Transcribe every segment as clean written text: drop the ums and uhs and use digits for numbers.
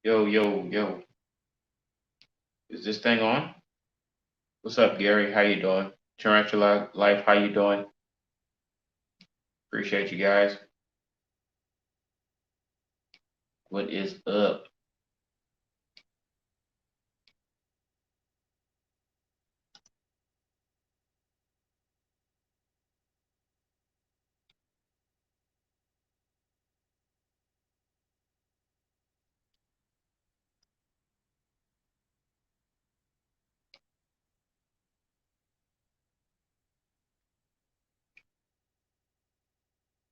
Yo, yo, yo. Is this thing on? What's up, Gary? How you doing? Tarantula Life, how you doing? Appreciate you guys. What is up?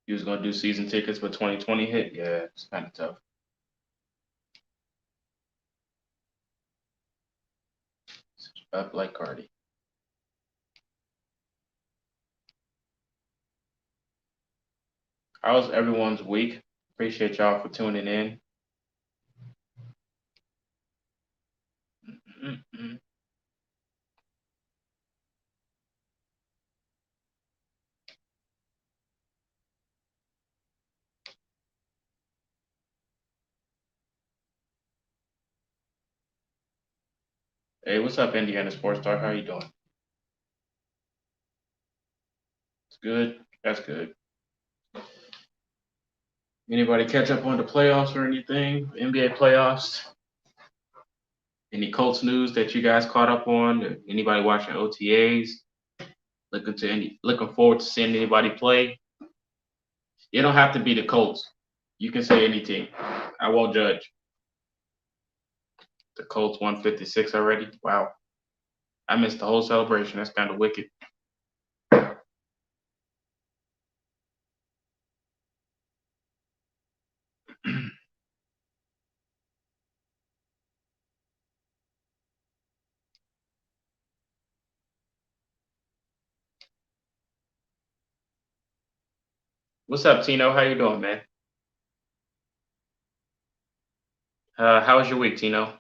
You was gonna do season tickets for 2020 hit? Yeah, it's kind of tough. Up like Cardi. How's everyone's week? Appreciate y'all for tuning in. Mm-mm. Hey, what's up, Indiana Sports Star? How you doing? It's good. That's good. Anybody catch up on the playoffs or anything? NBA playoffs? Any Colts news that you guys caught up on? Anybody watching OTAs? Looking forward to seeing anybody play. You don't have to be the Colts. You can say any team. I won't judge. The Colts 156 already. Wow. I missed the whole celebration. That's kind of wicked. What's up, Tino? How you doing, man? How was your week, Tino?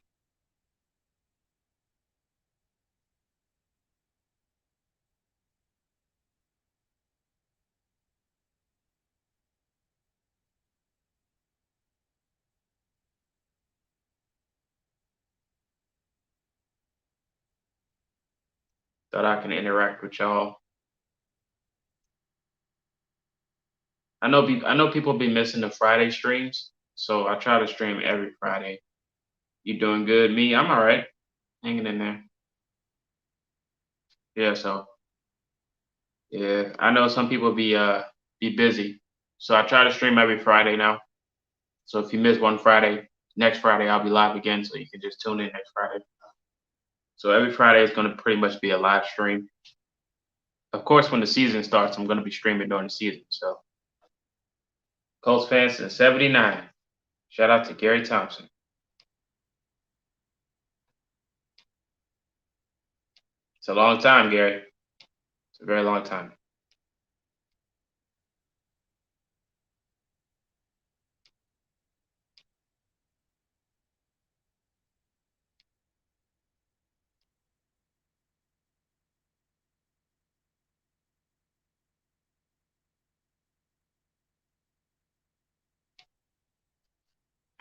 Thought I can interact with y'all. I know people be missing the Friday streams, so I try to stream every Friday. You doing good? Me, I'm all right. Hanging in there. Yeah, so yeah, I know some people be busy, so I try to stream every Friday now. So if you miss one Friday, next Friday I'll be live again, so you can just tune in next Friday. So every Friday is going to pretty much be a live stream. Of course, when the season starts, I'm going to be streaming during the season. So Colts fans since '79. Shout out to Gary Thompson. It's a long time, Gary. It's a very long time.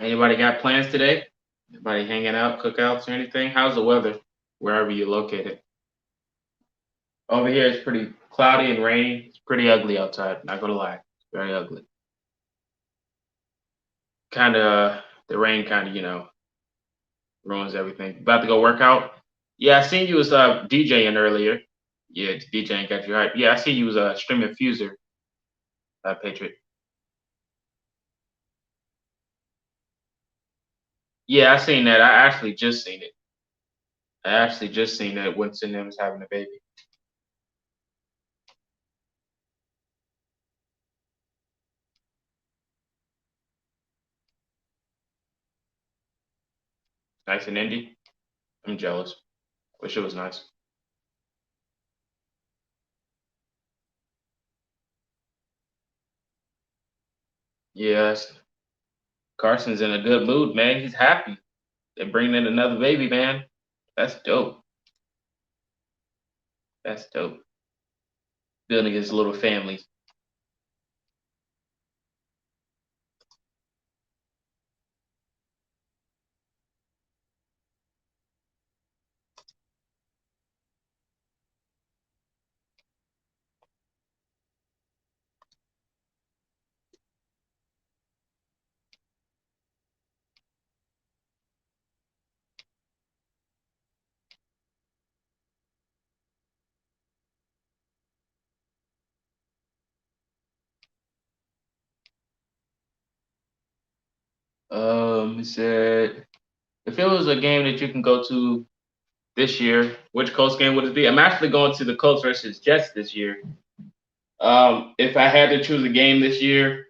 Anybody got plans today? Anybody hanging out, cookouts, or anything? How's the weather wherever you're located? Over here, it's pretty cloudy and rainy. It's pretty ugly outside. Not gonna lie, it's very ugly. Kind of the rain, kind of ruins everything. About to go work out. Yeah, I seen you was DJing earlier. Yeah, DJing got you hype. Yeah, I see you was streaming Fuser, Patriot. Yeah, I seen that. I actually just seen it. I actually just seen that Winston them was having a baby. Nice and indie. I'm jealous. Wish it was nice. Yes, Carson's in a good mood, man. He's happy. They're bringing in another baby, man. That's dope. That's dope. Building his little family. He said, if it was a game that you can go to this year, which Colts game would it be? I'm actually going to the Colts versus Jets this year. If I had to choose a game this year,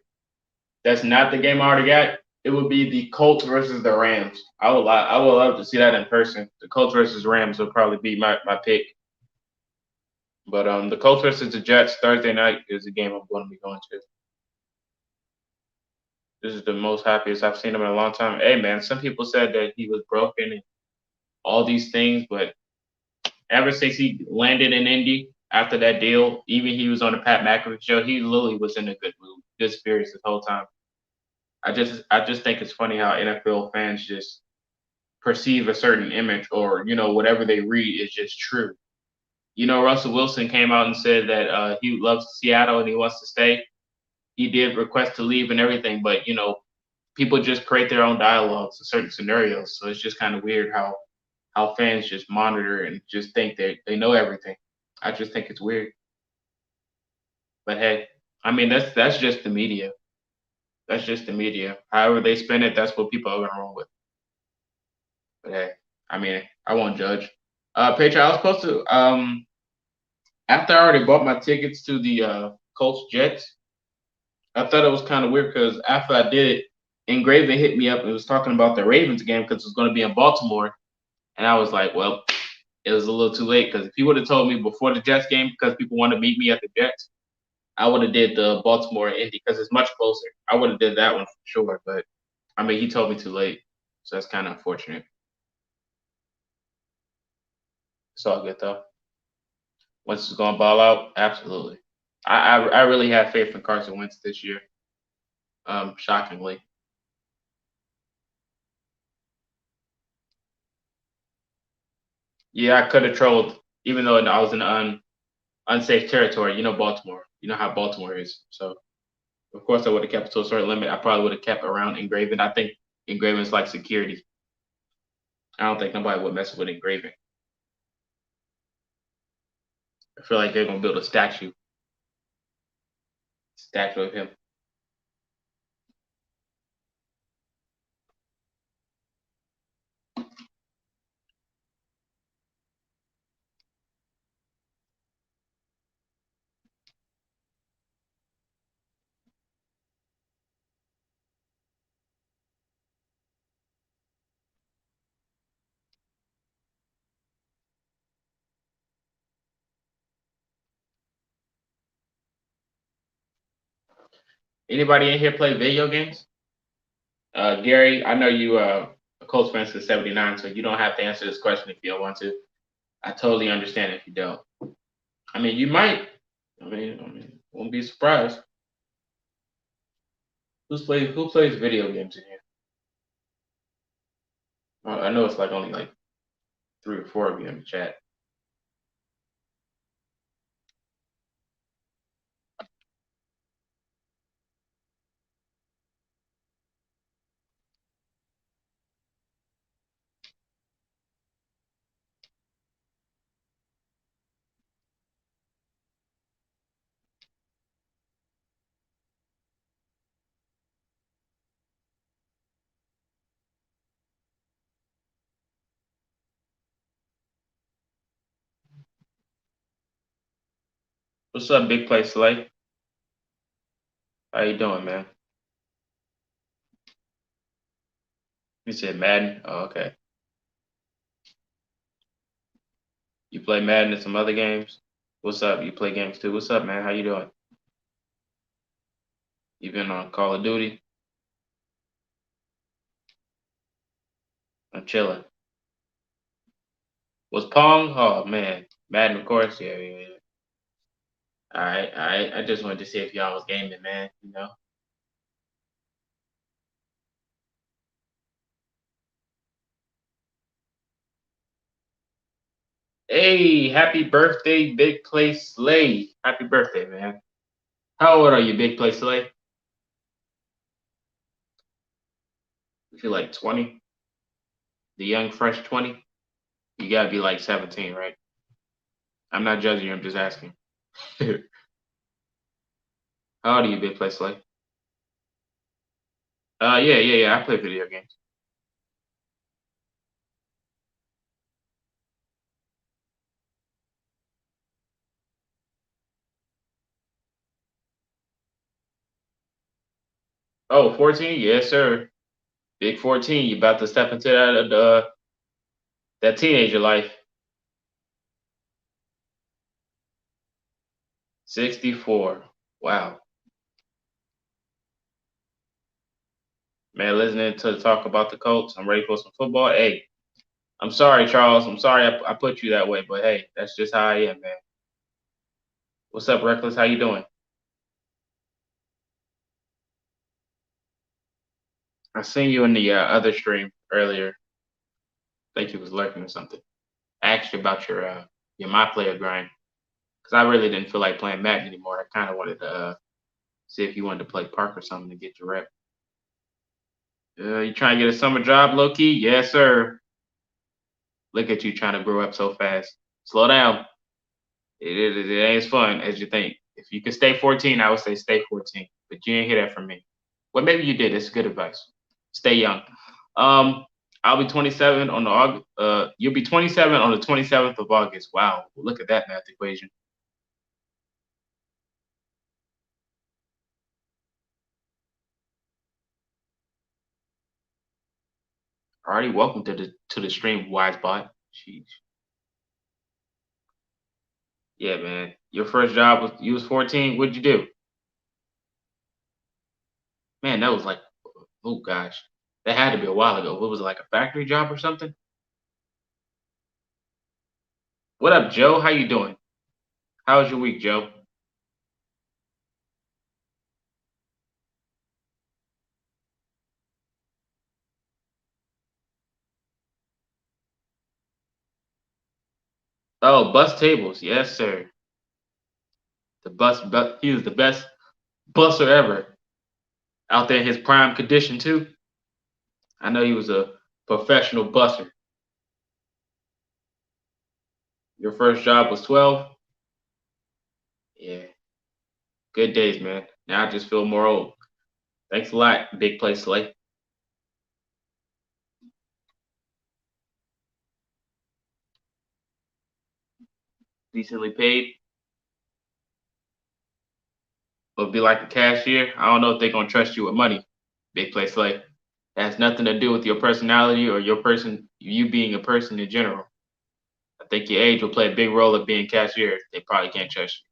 that's not the game I already got. It would be the Colts versus the Rams. I would love to see that in person. The Colts versus Rams would probably be my pick. But the Colts versus the Jets Thursday night is the game I'm going to be going to. This is the most happiest I've seen him in a long time. Hey man, some people said that he was broken and all these things, but ever since he landed in Indy after that deal, even he was on the Pat McAfee show, he literally was in a good mood, good spirits the whole time. I just think it's funny how NFL fans just perceive a certain image or whatever they read is just true. Russell Wilson came out and said that he loves Seattle and he wants to stay. He did request to leave and everything, but people just create their own dialogues in certain scenarios. So it's just kind of weird how fans just monitor and just think they know everything. I just think it's weird. But hey, I mean that's just the media. That's just the media. However they spin it, that's what people are gonna roll with. But hey, I mean I won't judge. Patriot, I was supposed to after I already bought my tickets to the Colts Jets, I thought it was kind of weird because after I did it, Engraven hit me up and was talking about the Ravens game because it was going to be in Baltimore, and I was like, well, it was a little too late because if he would have told me before the Jets game because people want to meet me at the Jets, I would have did the Baltimore Indy because it's much closer. I would have did that one for sure, but I mean he told me too late, so that's kind of unfortunate. It's all good though. Once he's going to ball out, absolutely. I really have faith in Carson Wentz this year. Shockingly, yeah, I could have trolled even though I was in unsafe territory. Baltimore. You know how Baltimore is. So of course I would have kept it to a certain limit. I probably would have kept around Engraven. I think Engraven's like security. I don't think nobody would mess with Engraven. I feel like they're gonna build a statue of him. Anybody in here play video games? Gary, I know you a Colts fan since '79, so you don't have to answer this question if you don't want to. I totally understand if you don't. I mean, you might. I mean, won't be surprised. Who plays video games in here? I know it's like only like 3 or 4 of you in the chat. What's up, Big Play Slay? How you doing, man? You said Madden. Oh, okay. You play Madden and some other games. What's up? You play games too. What's up, man? How you doing? You been on Call of Duty? I'm chilling. Was Pong? Oh man, Madden, of course. Yeah, yeah, yeah. All right, all right. I just wanted to see if y'all was gaming, man. Hey, happy birthday, Big Play Slay. Happy birthday, man. How old are you, Big Play Slay? You feel like 20? The young, fresh 20? You gotta be like 17, right? I'm not judging you. I'm just asking. How old are you, Big Play Slay? Yeah. I play video games. Oh, 14? Yes, sir. Big 14. You about to step into that teenager life. 64. Wow. Man, listening to talk about the Colts. I'm ready for some football. Hey, I'm sorry, Charles. I'm sorry I put you that way, but hey, that's just how I am, man. What's up, Reckless? How you doing? I seen you in the other stream earlier. I think you was lurking or something. I asked you about your my player grind because I really didn't feel like playing Madden anymore. I kind of wanted to see if you wanted to play Park or something to get your rep. You trying to get a summer job, low key? Yes, sir. Look at you trying to grow up so fast. Slow down. It ain't as fun as you think. If you could stay 14, I would say stay 14. But you didn't hear that from me. Well, maybe you did. It's good advice. Stay young. Um, I'll be 27 on the you'll be 27 on the 27th of August. Wow, look at that math equation. Alrighty, welcome to the stream, Wisebot. Jeez. Yeah, man. Your first job was you was 14. What'd you do? Man, that was like, oh gosh, that had to be a while ago. What was it, like a factory job or something? What up, Joe? How you doing? How was your week, Joe? Oh, bus tables. Yes, sir. He was the best busser ever. Out there in his prime condition too. I know he was a professional busser. Your first job was 12. Yeah, good days, man. Now I just feel more old. Thanks a lot, Big Play Slay. Decently paid. Would be like a cashier. I don't know if they're gonna trust you with money. Big Play Slay. That has nothing to do with your personality or you being a person in general. I think your age will play a big role of being cashier. They probably can't trust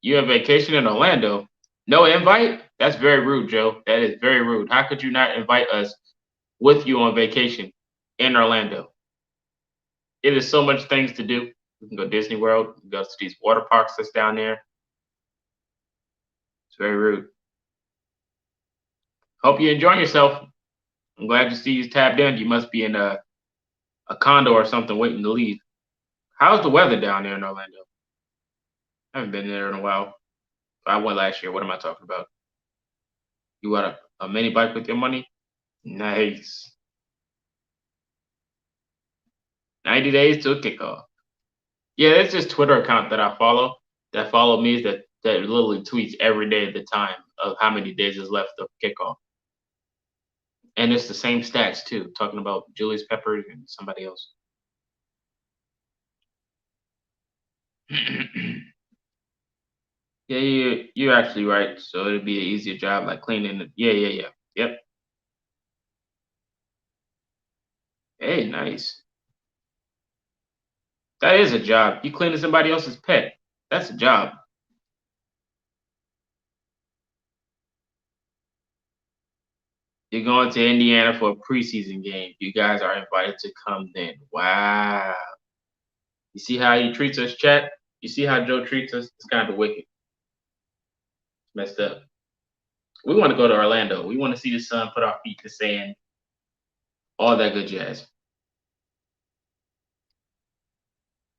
you. You have vacation in Orlando. No invite? That's very rude, Joe. That is very rude. How could you not invite us with you on vacation in Orlando? It is so much things to do. We can go Disney World, we can go to these water parks that's down there. It's very rude. Hope you enjoy yourself. I'm glad to see you tapped in. You must be in a condo or something waiting to leave. How's the weather down there in Orlando? I haven't been there in a while. I went last year. What am I talking about? You got a mini bike with your money? Nice. 90 days to a kickoff. Yeah, it's this Twitter account that I follow. That follow me that literally tweets every day at the time of how many days is left of kickoff. And it's the same stats too, talking about Julius Peppers and somebody else. Yeah, you're actually right. So it'd be an easier job like cleaning. Yeah. Yep. Hey, nice. That is a job. You cleaning somebody else's pet. That's a job. You're going to Indiana for a preseason game. You guys are invited to come then. Wow. You see how he treats us, chat? You see how Joe treats us? It's kind of wicked. It's messed up. We want to go to Orlando. We want to see the sun put our feet to sand. All that good jazz.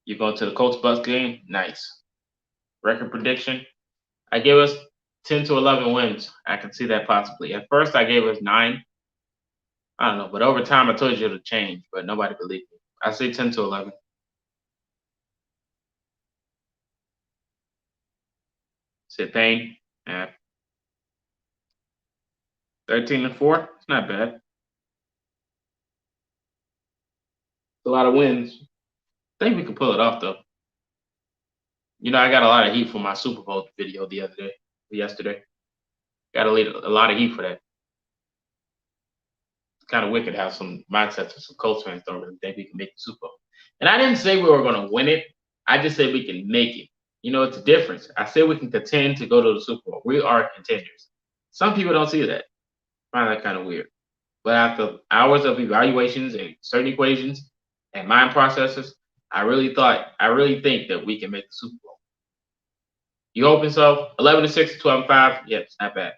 You're going to the Colts Bucks game? Nice. Record prediction? I gave us 10 to 11 wins. I can see that possibly. At first, I gave us 9. I don't know, but over time, I told you it'll change, but nobody believed me. I say 10 to 11. Said Payne. Yeah. 13-4. It's not bad. It's a lot of wins. I think we can pull it off though. I got a lot of heat for my Super Bowl video yesterday. Got a lot of heat for that. It's kind of wicked how some mindsets of some Colts fans don't really think we can make the Super Bowl. And I didn't say we were going to win it. I just said we can make it. It's a difference. I said we can contend to go to the Super Bowl. We are contenders. Some people don't see that. I find that kind of weird. But after hours of evaluations and certain equations and mind processes, I really think that we can make the Super Bowl. You hoping so? 11-6, 12-5. Yep, it's not bad.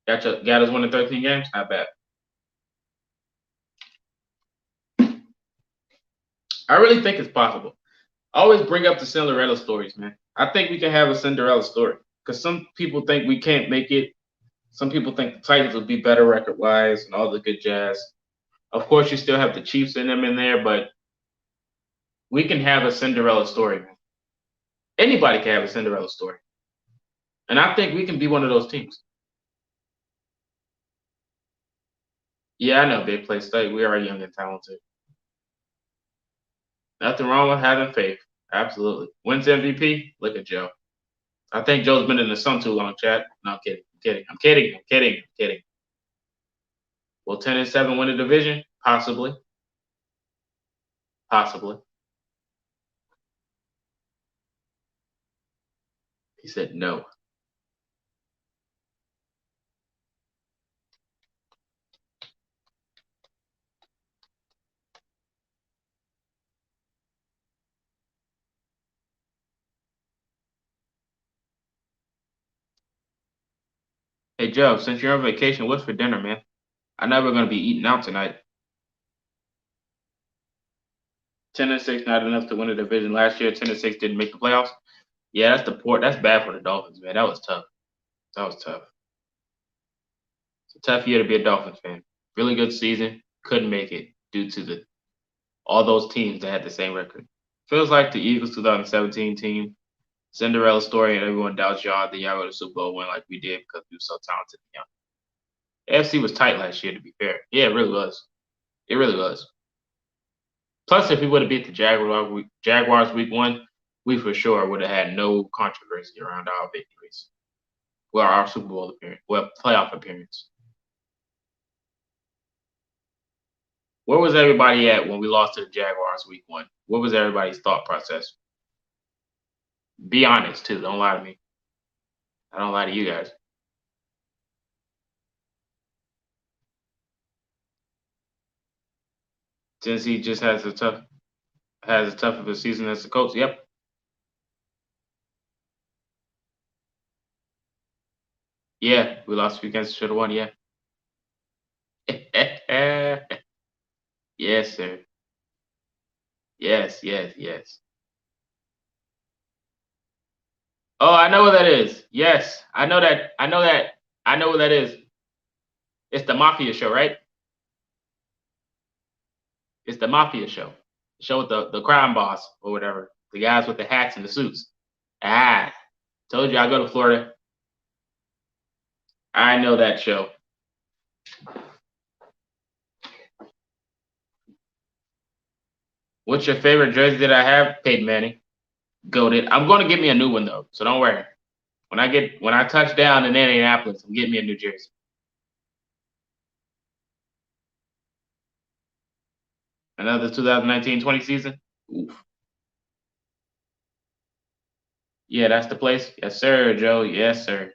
Got us winning 13 games. Not bad. I really think it's possible. I always bring up the Cinderella stories, man. I think we can have a Cinderella story because some people think we can't make it. Some people think the Titans will be better record-wise and all the good jazz. Of course, you still have the Chiefs in there, but we can have a Cinderella story, man. Anybody can have a Cinderella story. And I think we can be one of those teams. Yeah, I know Big Play State. We are young and talented. Nothing wrong with having faith. Absolutely. Wins MVP? Look at Joe. I think Joe's been in the sun too long, Chad. No, I'm kidding. Will 10-7 win the division? Possibly. He said no. Hey, Joe, since you're on vacation, what's for dinner, man? I know we're going to be eating out tonight. 10-6, not enough to win the division. Last year, 10-6 didn't make the playoffs. Yeah, that's bad for the Dolphins, man. That was tough. It's a tough year to be a Dolphins fan. Really good season. Couldn't make it due to all those teams that had the same record. Feels like the Eagles 2017 team. Cinderella story, and everyone doubts y'all. Then y'all go to Super Bowl win like we did because we were so talented and young. AFC was tight last year, to be fair. Yeah, it really was. It really was. Plus, if we would have beat the Jaguars week 1, we for sure would have had no controversy around our victories. Well, our Super Bowl appearance, playoff appearance. Where was everybody at when we lost to the Jaguars week 1? What was everybody's thought process? Be honest, too. Don't lie to me. I don't lie to you guys. Tennessee just has as tough of a season as the Colts. Yep. Yeah, we lost a few games. Should have won. Yeah. Yes, sir. Yes. Oh, I know what that is. Yes, I know that. I know what that is. It's the Mafia show, right? It's the Mafia show. The show with the crime boss or whatever. The guys with the hats and the suits. Ah, told you I go to Florida. I know that show. What's your favorite jersey that I have? Peyton Manning. Goated. I'm going to get me a new one though, so don't worry. When I touch down in Indianapolis, I'm getting me a new jersey. Another 2019-20 season. Oof. Yeah, that's the place. Yes, sir, Joe. Yes, sir.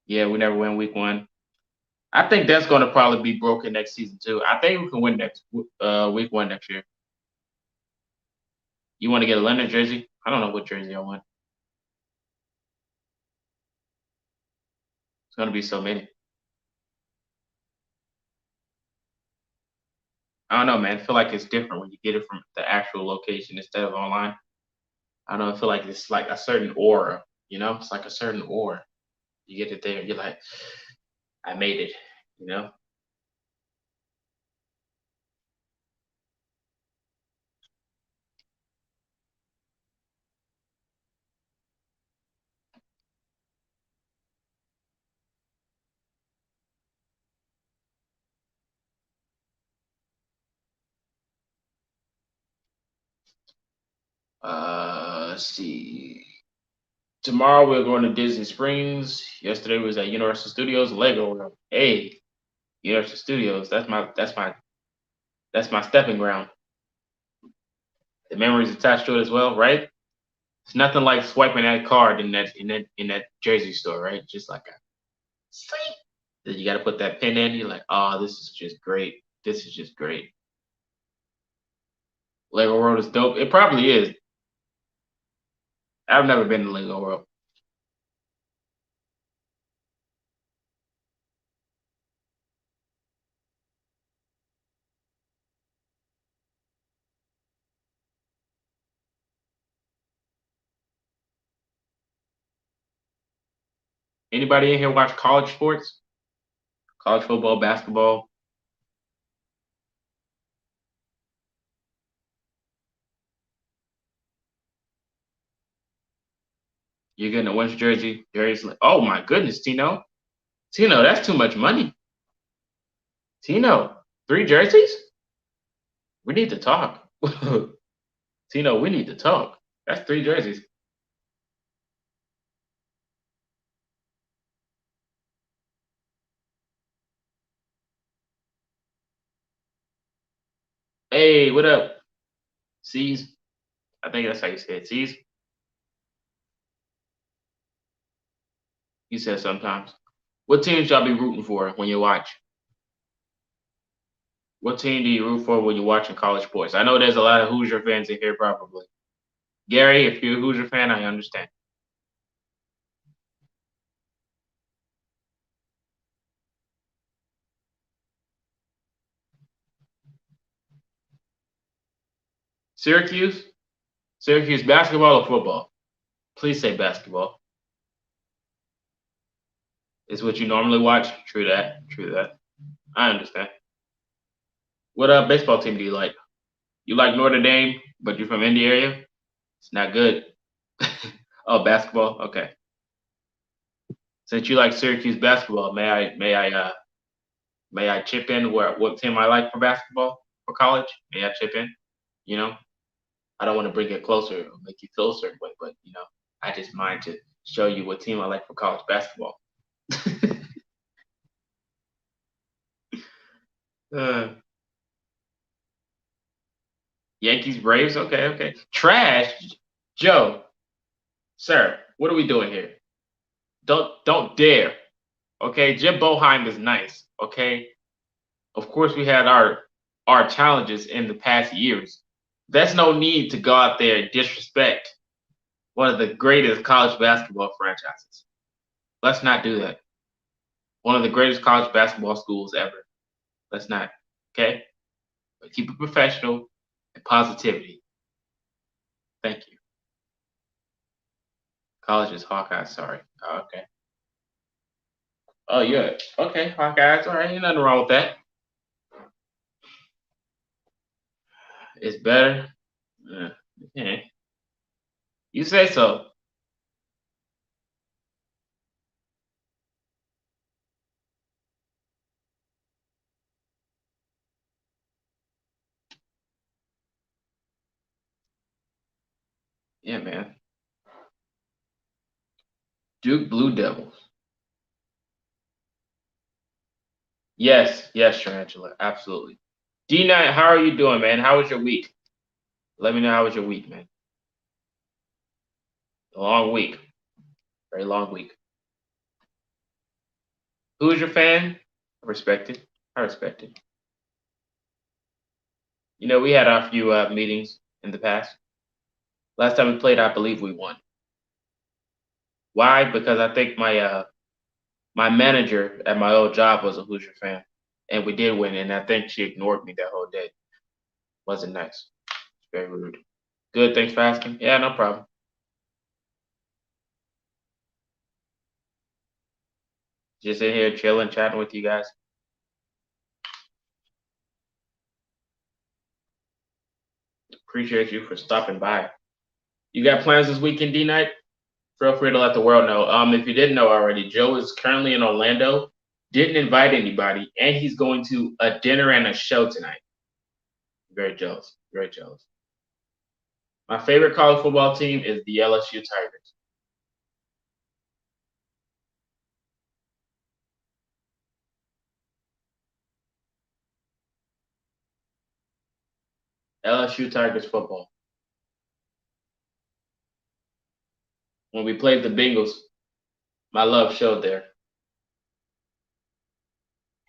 Yeah, we never win week 1. I think that's going to probably be broken next season too. I think we can win week 1 next year. You want to get a Leonard jersey? I don't know what jersey I want. It's going to be so many. I don't know, man. I feel like it's different when you get it from the actual location instead of online. I don't know. I feel like it's like a certain aura. It's like a certain aura. You get it there, you're like, I made it. Let's see. Tomorrow we're going to Disney Springs. Yesterday was at Universal Studios, Lego World. Hey, Universal Studios. That's my stepping ground. The memories attached to it as well, right? It's nothing like swiping that card in that jersey store, right? Just like a sweep. Then you got to put that pin in. You're like, oh, this is just great. This is just great. Lego World is dope. It probably is. I've never been to Lego World. Anybody in here watch college sports? College football, basketball? You're getting a Wentz jersey. Jerry's like, oh my goodness, Tino. Tino, that's too much money. Tino, 3 jerseys? We need to talk. Tino, we need to talk. That's 3 jerseys. Hey, what up? C's? I think that's how you say it. C's? You said sometimes. What teams y'all be rooting for when you watch? What team do you root for when you're watching college sports? I know there's a lot of Hoosier fans in here, probably. Gary, if you're a Hoosier fan, I understand. Syracuse? Syracuse basketball or football? Please say basketball. Is what you normally watch? True that. True that. I understand. What baseball team do you like? You like Notre Dame, but you're from Indy area? It's not good. Oh, basketball? Okay. Since you like Syracuse basketball, may I chip in what team I like for basketball for college? May I chip in? You know, I don't want to bring it closer or make you feel a certain way, but I just mind to show you what team I like for college basketball. uh, Yankees, Braves. Okay, okay. Trash, Joe, sir. What are we doing here? Don't dare. Okay, Jim Boheim is nice. Okay, of course we had our challenges in the past years. There's no need to go out there and disrespect one of the greatest college basketball franchises. Let's not do that. One of the greatest college basketball schools ever. Let's not. Okay? But keep it professional and positivity. Thank you. College is Hawkeye, sorry. Oh, okay. Oh, yeah. Okay, Hawkeyes. All right, ain't nothing wrong with that. It's better. Yeah. You say so. Yeah, man. Duke Blue Devils. Yes, yes, Tarantula. Absolutely. D9, how are you doing, man? How was your week? Let me know how was your week, man. A long week. Very long week. Who is your fan? I respect it. I respect it. We had our few meetings in the past. Last time we played, I believe we won. Why? Because I think my manager at my old job was a Hoosier fan, and we did win. And I think she ignored me that whole day. Wasn't nice. Very rude. Good. Thanks for asking. Yeah, no problem. Just in here chilling, chatting with you guys. Appreciate you for stopping by. You got plans this weekend, D night? Feel free to let the world know. If you didn't know already, Joe is currently in Orlando. Didn't invite anybody, and he's going to a dinner and a show tonight. Very jealous. Very jealous. My favorite college football team is the LSU Tigers. LSU Tigers football. When we played the Bengals, my love showed there.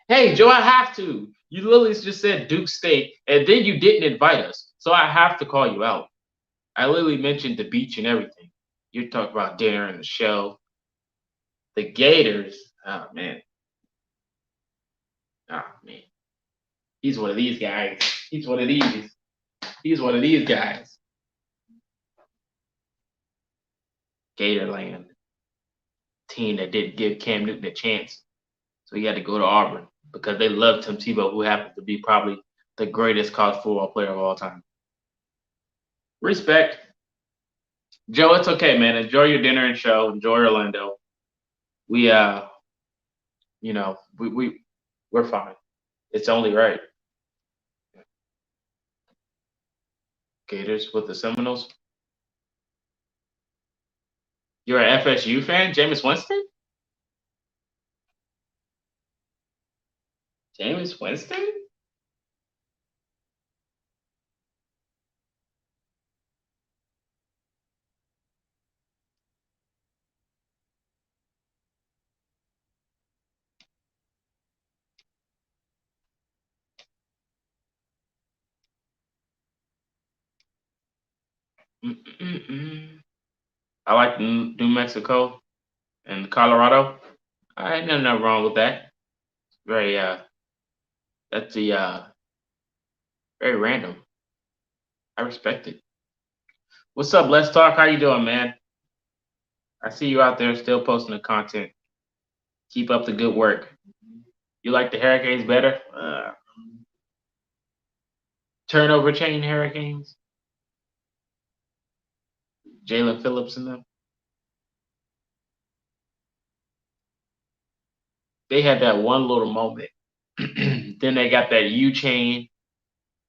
Hey, Joe, I have to. You literally just said Duke State, and then you didn't invite us. So I have to call you out. I literally mentioned the beach and everything. You talk about dinner and the show. The Gators. Oh, man. Oh, man. He's one of these guys. He's one of these. He's one of these guys. Gatorland. Team that didn't give Cam Newton a chance. So he had to go to Auburn because they loved Tim Tebow, who happens to be probably the greatest college football player of all time. Respect. Joe, it's okay, man. Enjoy your dinner and show. Enjoy Orlando. We we're fine. It's only right. Gators with the Seminoles. You're an FSU fan, Jameis Winston? Jameis Winston? Mm-mm-mm. I like New Mexico and Colorado. I ain't nothing wrong with that. Very that's the very random. I respect it. What's up? Let's talk. How you doing, man? I see you out there still posting the content. Keep up the good work. You like the Hurricanes better? Turnover chain Hurricanes? Jalen Phillips and them? They had that one little moment. Then they got that U chain,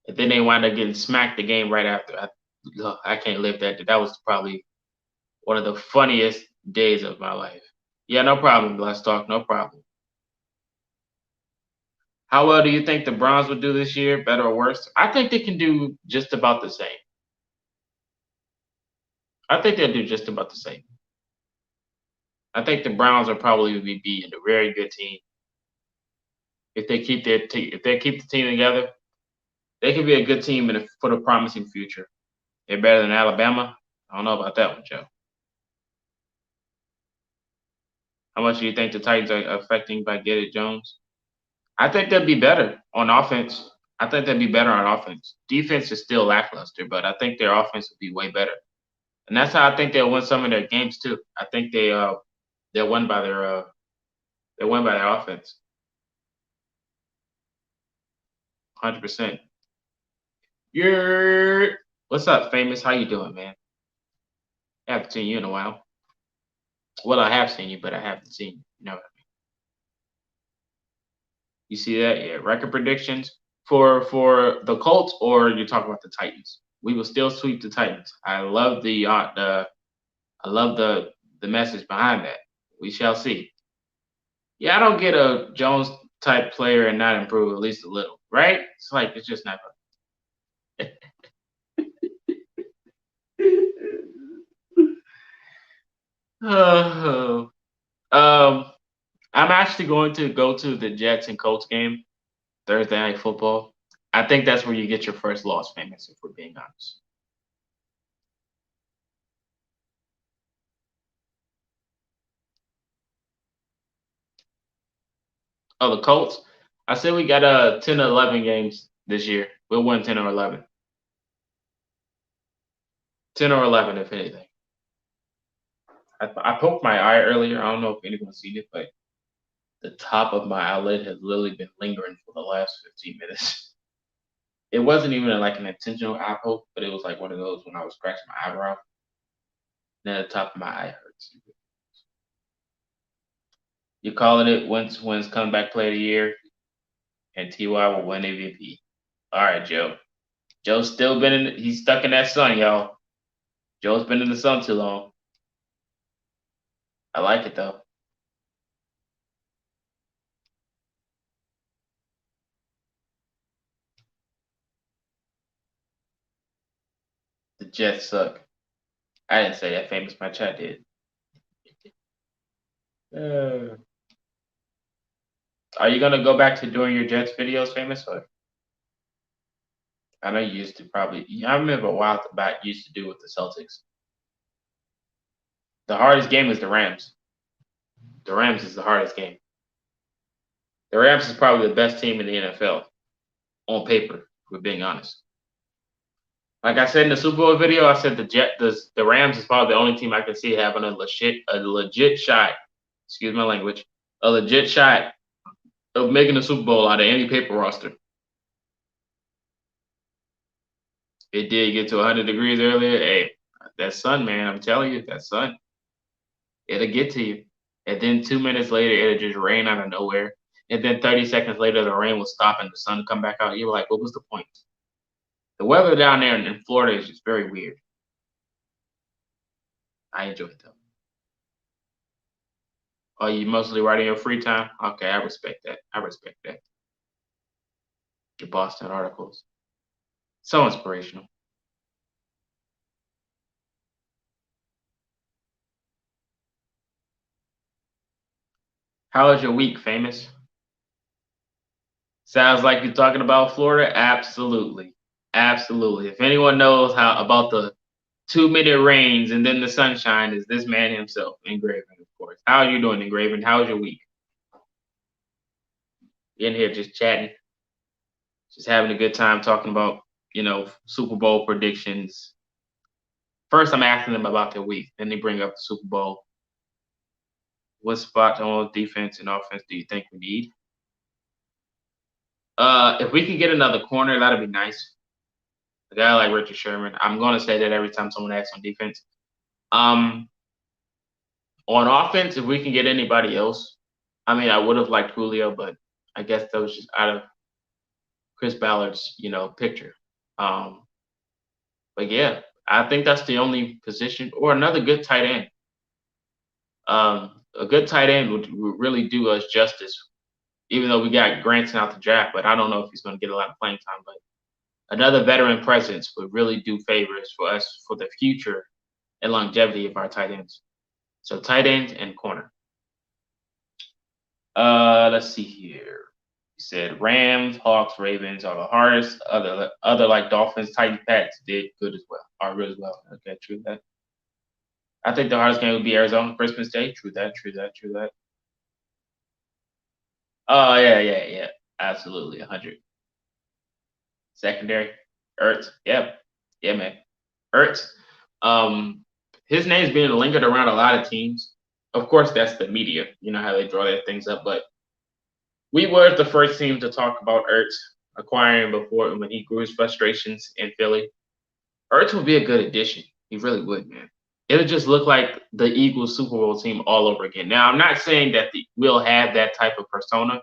and then they wound up getting smacked the game right after. I can't live that. That was probably one of the funniest days of my life. Yeah, no problem. Let's talk. No problem. How well do you think the Browns would do this year? Better or worse? I think they can do just about the same. I think they'll do just about the same. I think the Browns will probably be a very good team if they keep if they keep the team together. They could be a good team for the promising future. They're better than Alabama. I don't know about that one, Joe. How much do you think the Titans are affecting by Getty Jones? I think they'll be better on offense. I think they'll be better on offense. Defense is still lackluster, but I think their offense will be way better. And that's how I think they'll win some of their games too. I think they'll win by their offense. 100%. You're what's up, famous? How you doing, man? I haven't seen you in a while. Well, I have seen you, but I haven't seen you. You know what I mean? You see that? Yeah. Record predictions for the Colts, or you're talking about the Titans? We will still sweep the Titans. I love the message behind that. We shall see. Yeah, I don't get a Jones type player and not improve at least a little, right? It's like it's just not. Oh, I'm actually going to go to the Jets and Colts game Thursday Night Football. I think that's where you get your first loss, famous. If we're being honest. Oh, the Colts. I said we got 10 or 11 games this year. We'll win 10 or 11. 10 or 11, if anything. I poked my eye earlier. I don't know if anyone's seen it, but the top of my eyelid has literally been lingering for the last 15 minutes. It wasn't even like an intentional eye poke, but it was like one of those when I was scratching my eyebrow. Then the top of my eye hurts. You calling it wins comeback play of the year, and Ty will win MVP. All right, Joe. Joe's still he's stuck in that sun, y'all. Joe's been in the sun too long. I like it though. The Jets suck. I didn't say that, famous. My chat did. Are you gonna go back to doing your Jets videos, famous? Or I know you used to probably. I remember a while back you used to do with the Celtics. The hardest game is the Rams. The Rams is the hardest game. The Rams is probably the best team in the NFL on paper. If we're being honest. Like I said in the Super Bowl video, I said the Rams is probably the only team I can see having a legit shot. Excuse my language. A legit shot of making the Super Bowl out of any paper roster. It did get to 100 degrees earlier. Hey, that sun, man, I'm telling you, that sun, it'll get to you. And then 2 minutes later, it'll just rain out of nowhere. And then 30 seconds later, the rain will stop and the sun will come back out. You're like, what was the point? The weather down there in Florida is just very weird. I enjoy it though. Oh, you mostly writing your free time? Okay, I respect that. I respect that. Your Boston articles. So inspirational. How was your week, famous? Sounds like you're talking about Florida? Absolutely. Absolutely. If anyone knows how about the 2 minute rains and then the sunshine, is this man himself, Engraven, of course. How are you doing, Engraven? How was your week? In here just chatting, just having a good time talking about, Super Bowl predictions. First, I'm asking them about their week. Then they bring up the Super Bowl. What spot on defense and offense do you think we need? If we could get another corner, that'd be nice. A guy like Richard Sherman. I'm gonna say that every time someone asks on defense. On offense, if we can get anybody else, I mean, I would have liked Julio, but I guess that was just out of Chris Ballard's, picture. Um, but yeah, I think that's the only position, or another good tight end. A good tight end would really do us justice, even though we got Granson out the draft, but I don't know if he's going to get a lot of playing time. But another veteran presence would really do favors for us for the future and longevity of our tight ends. So tight end and corner. Let's see here. He said Rams, Hawks, Ravens are the hardest. Other like Dolphins, Titans, Pats did good as well. Are good as well. Okay, true that. I think the hardest game would be Arizona, Christmas Day. True that. True that. True that. Oh yeah. Absolutely, 100. Secondary, Ertz. Yep. Yeah, man. Ertz. His name's being lingered around a lot of teams. Of course, that's the media. You know how they draw their things up, but we were the first team to talk about Ertz acquiring before when he grew his frustrations in Philly. Ertz would be a good addition. He really would, man. It would just look like the Eagles Super Bowl team all over again. Now, I'm not saying that we'll have that type of persona,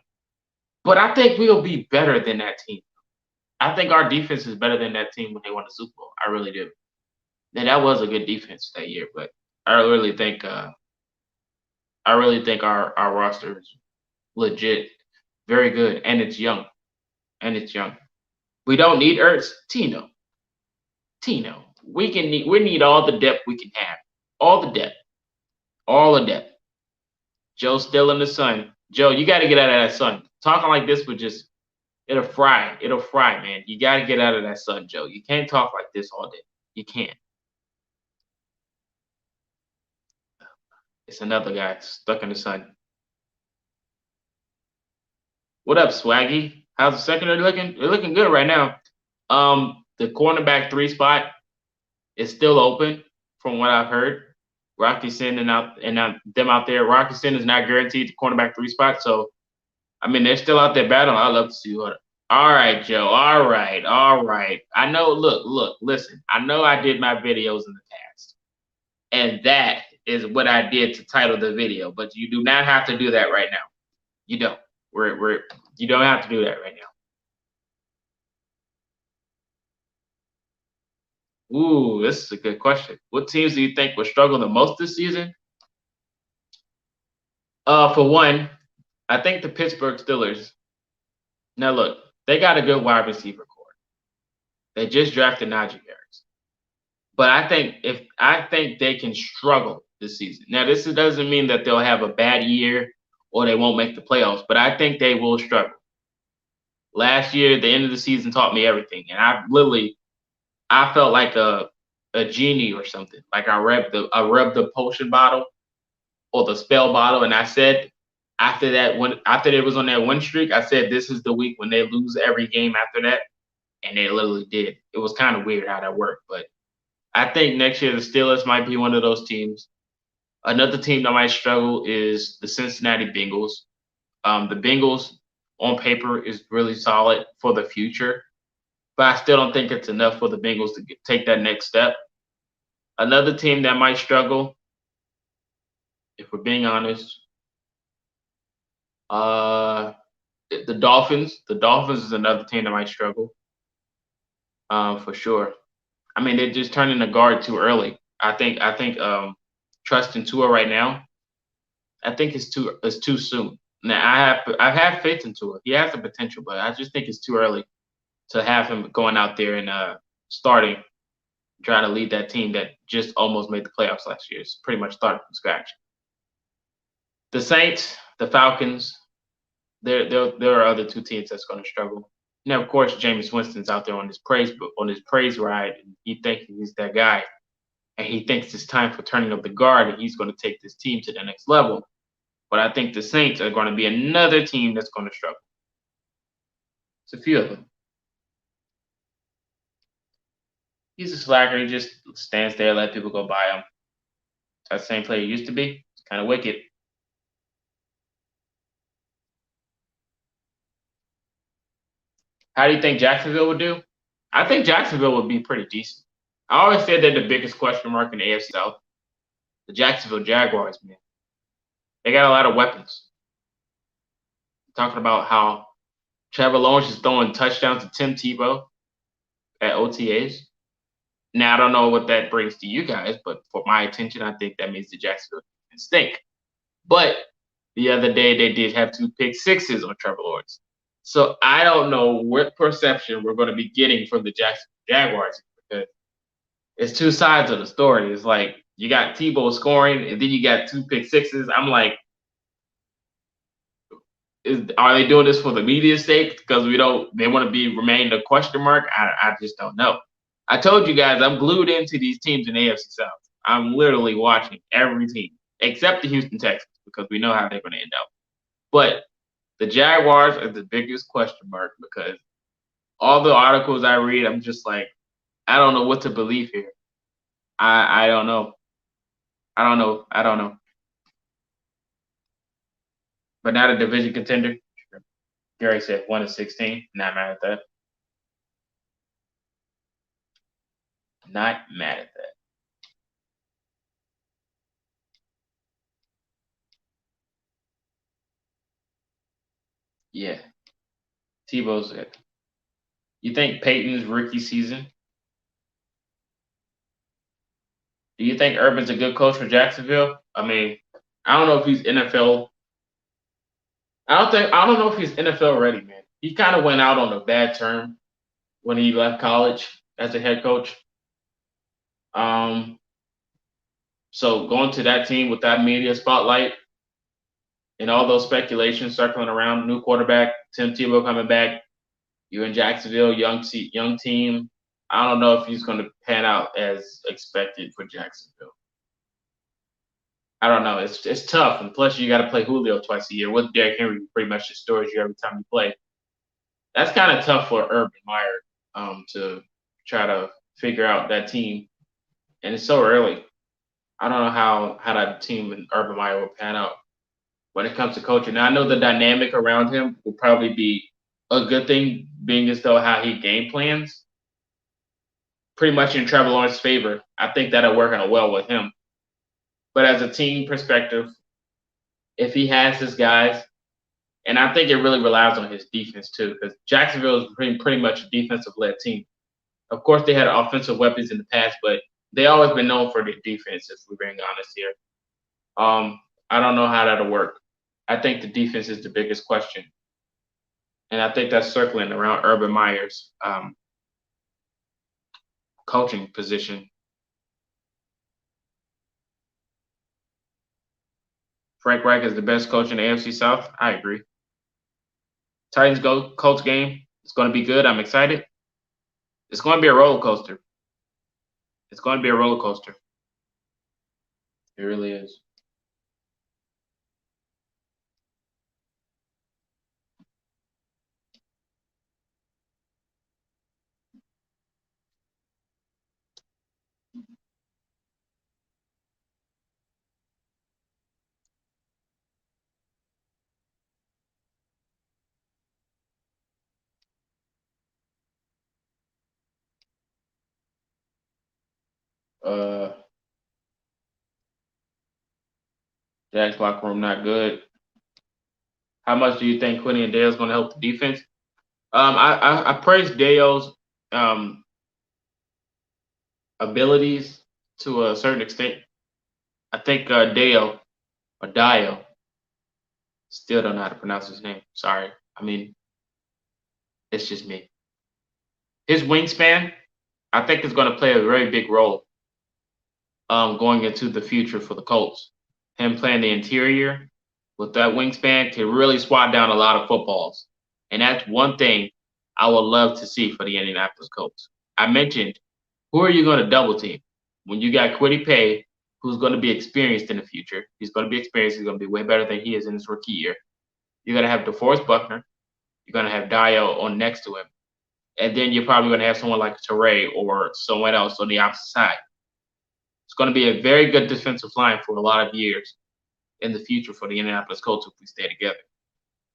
but I think we'll be better than that team. I think our defense is better than that team when they won the Super Bowl. I really do. And that was a good defense that year, but I really think our roster is legit, very good, and it's young. And it's young. We don't need Ertz. Tino. We need all the depth we can have. All the depth. All the depth. Joe's still in the sun. Joe, you gotta get out of that sun. Talking like this would just it'll fry. It'll fry, man. You gotta get out of that sun, Joe. You can't talk like this all day. You can't. It's another guy stuck in the sun. What up, Swaggy? How's the secondary looking? They're looking good right now. The cornerback 3 spot is still open, from what I've heard. Rocky Sin and them out there. Rocky Sin is not guaranteed the cornerback 3 spot, so I mean they're still out there battling. I'd love to see what. All right, Joe. All right. I know. Look. Listen. I know I did my videos in the past, and that is what I did to title the video. But you do not have to do that right now. You don't. You don't have to do that right now. Ooh, this is a good question. What teams do you think will struggle the most this season? For one, I think the Pittsburgh Steelers. Now look, they got a good wide receiver core. They just drafted Najee Harris. But I think they can struggle this season. Now, this doesn't mean that they'll have a bad year or they won't make the playoffs, but I think they will struggle. Last year, the end of the season taught me everything, and I felt like a genie or something. Like I rubbed the potion bottle or the spell bottle, and I said after they was on that win streak, I said this is the week when they lose every game after that, and they literally did. It was kind of weird how that worked, but I think next year the Steelers might be one of those teams. Another team that might struggle is the Cincinnati Bengals. The Bengals on paper is really solid for the future, but I still don't think it's enough for the Bengals to take that next step. Another team that might struggle, if we're being honest, uh, the Dolphins. The Dolphins is another team that might struggle, for sure. I mean, they're just turning the guard too early. I think trusting Tua right now, I think it's too soon. Now I have faith in Tua. He has the potential, but I just think it's too early to have him going out there and starting, trying to lead that team that just almost made the playoffs last year. It's pretty much starting from scratch. The Saints, the Falcons, there are other two teams that's going to struggle. Now, of course, Jameis Winston's out there on his praise ride, and he thinks he's that guy, and he thinks it's time for turning up the guard, and he's going to take this team to the next level. But I think the Saints are going to be another team that's going to struggle. It's a few of them. He's a slacker. He just stands there, let people go by him. That same player he used to be. It's kind of wicked. How do you think Jacksonville would do? I think Jacksonville would be pretty decent. I always said they're the biggest question mark in the AFC South. The Jacksonville Jaguars, man. They got a lot of weapons. Talking about how Trevor Lawrence is throwing touchdowns to Tim Tebow at OTAs. Now, I don't know what that brings to you guys, but for my attention, I think that means the Jacksonville can stink. But the other day, they did have two pick sixes on Trevor Lawrence. So I don't know what perception we're going to be getting from the Jacksonville Jaguars, because it's two sides of the story. It's like you got Tebow scoring, and then you got two pick sixes. I'm like, are they doing this for the media's sake? Because they want to remain a question mark. I just don't know. I told you guys I'm glued into these teams in AFC South. I'm literally watching every team except the Houston Texans, because we know how they're going to end up. But the Jaguars are the biggest question mark, because all the articles I read, I'm just like, I don't know what to believe here. I don't know. I don't know. I don't know. But not a division contender. Gary said 1-16. Not mad at that. Not mad at that. Yeah. Tebow's it. You think Peyton's rookie season? Do you think Urban's a good coach for Jacksonville? I mean, I don't know if he's NFL. I don't know if he's NFL ready, man. He kind of went out on a bad term when he left college as a head coach. Um, so going to that team with that media spotlight and all those speculations circling around, new quarterback, Tim Tebow coming back, you're in Jacksonville, young team. I don't know if he's going to pan out as expected for Jacksonville. I don't know. It's tough, and plus you got to play Julio twice a year. With Derrick Henry, pretty much destroys you every time you play. That's kind of tough for Urban Meyer to try to figure out that team, and it's so early. I don't know how that team and Urban Meyer will pan out when it comes to coaching. Now I know the dynamic around him will probably be a good thing, being as though how he game plans, pretty much in Trevor Lawrence's favor. I think that'll work out well with him. But as a team perspective, if he has his guys, and I think it really relies on his defense too, because Jacksonville is pretty much a defensive-led team. Of course, they had offensive weapons in the past, but they always been known for their defense. If we're being honest here, I don't know how that'll work. I think the defense is the biggest question, and I think that's circling around Urban Meyer's coaching position. Frank Reich is the best coach in the AFC South. I agree. Titans go Colts game. It's going to be good. I'm excited. It's going to be a roller coaster. It's going to be a roller coaster. It really is. Uh, Jack's locker room not good. How much do you think Quinny and Dale's going to help the defense? I praise Dale's um, abilities to a certain extent. I think Dale or Dio, still don't know how to pronounce his name. Sorry. I mean, it's just me. His wingspan, I think, is going to play a very big role going into the future for the Colts. Him playing the interior with that wingspan can really swat down a lot of footballs. And that's one thing I would love to see for the Indianapolis Colts. I mentioned, who are you going to double team? When you got Quiddy Pay, who's going to be experienced in the future. He's going to be experienced. He's going to be way better than he is in his rookie year. You're going to have DeForest Buckner. You're going to have Dio on next to him. And then you're probably going to have someone like Teray or someone else on the opposite side. It's going to be a very good defensive line for a lot of years in the future for the Indianapolis Colts if we stay together.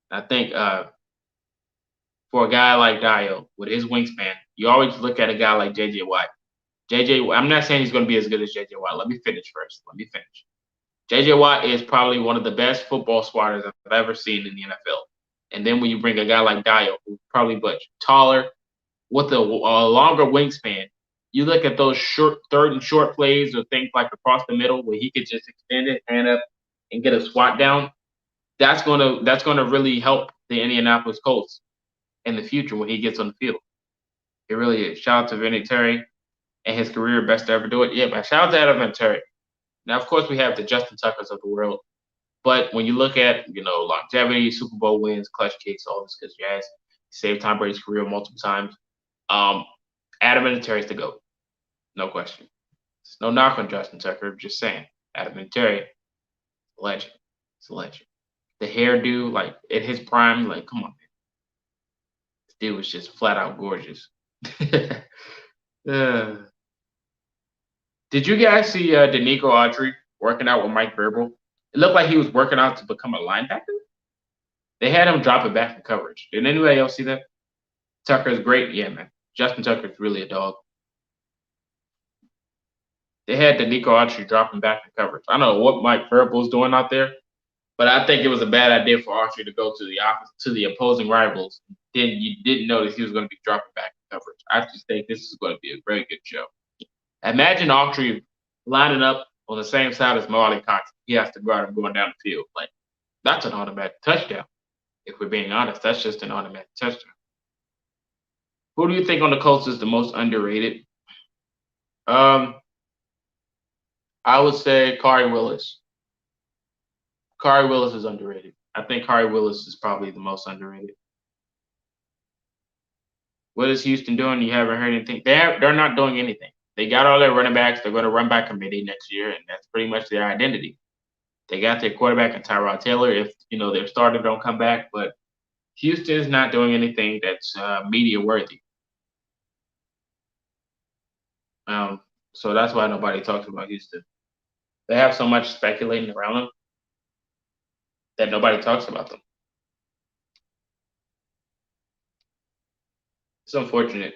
I think for a guy like Dio with his wingspan, you always look at a guy like J.J. Watt. I'm not saying he's going to be as good as J.J. Watt. Let me finish first. J.J. Watt is probably one of the best football swatters I've ever seen in the NFL. And then when you bring a guy like Dio, who's probably much taller, with a longer wingspan, you look at those short third and short plays or things like across the middle where he could just extend it, hand up, and get a swat down. That's gonna really help the Indianapolis Colts in the future when he gets on the field. It really is. Shout out to Vinatieri and his career best to ever do it. Yeah, but shout out to Adam Vinatieri. Now, of course, we have the Justin Tuckers of the world, but when you look at longevity, Super Bowl wins, clutch kicks, all this good jazz, saved Tom Brady's career multiple times. Adam Vinatieri is the GOAT, no question. It's no knock on Justin Tucker, just saying. Adam Vinatieri, legend. It's a legend. The hairdo, like at his prime, like come on, man. This dude was just flat out gorgeous. uh, did you guys see Denico Autry working out with Mike Vrabel? It looked like he was working out to become a linebacker. They had him drop it back in coverage. Did anybody else see that? Tucker's great. Yeah, man. Justin Tucker's really a dog. They had Denico Autry dropping back in coverage. I don't know what Mike Vrabel's doing out there, but I think it was a bad idea for Autry to go to the opposing rivals. Then you didn't notice he was going to be dropping back in coverage. I just think this is going to be a very good show. Imagine Autry lining up on the same side as Marley Cox. He has to guard him going down the field. Like, that's an automatic touchdown. If we're being honest, that's just an automatic touchdown. Who do you think on the Colts is the most underrated? I would say Kari Willis. Kari Willis is underrated. I think Kari Willis is probably the most underrated. What is Houston doing? You haven't heard anything. They're not doing anything. They got all their running backs. They're going to run back committee next year, and that's pretty much their identity. They got their quarterback in Tyrod Taylor. If their starter don't come back, but Houston's not doing anything that's media worthy. So that's why nobody talks about Houston. They have so much speculating around them that nobody talks about them. It's unfortunate.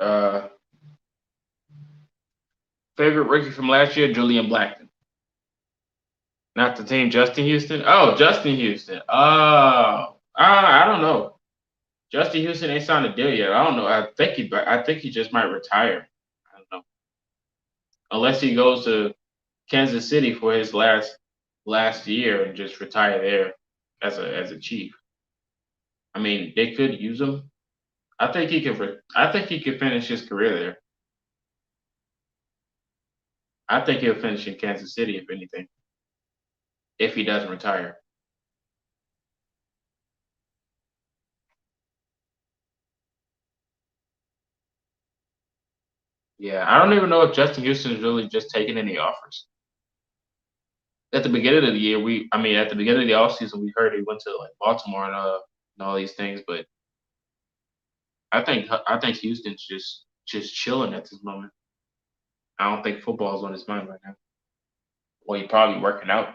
Uh, favorite rookie from last year, Julian Blackton. Not the team, Justin Houston. Oh, Justin Houston. I don't know. Justin Houston ain't signed a deal yet. I don't know. I think he just might retire. I don't know. Unless he goes to Kansas City for his last year and just retire there as a Chief. I mean, they could use him. I think he could. I think he could finish his career there. I think he'll finish in Kansas City if anything, if he doesn't retire. Yeah, I don't even know if Justin Houston is really just taking any offers. At the beginning of the year, at the beginning of the offseason, we heard he went to like Baltimore and all these things, but I think Houston's just chilling at this moment. I don't think football's on his mind right now. Well, he probably working out.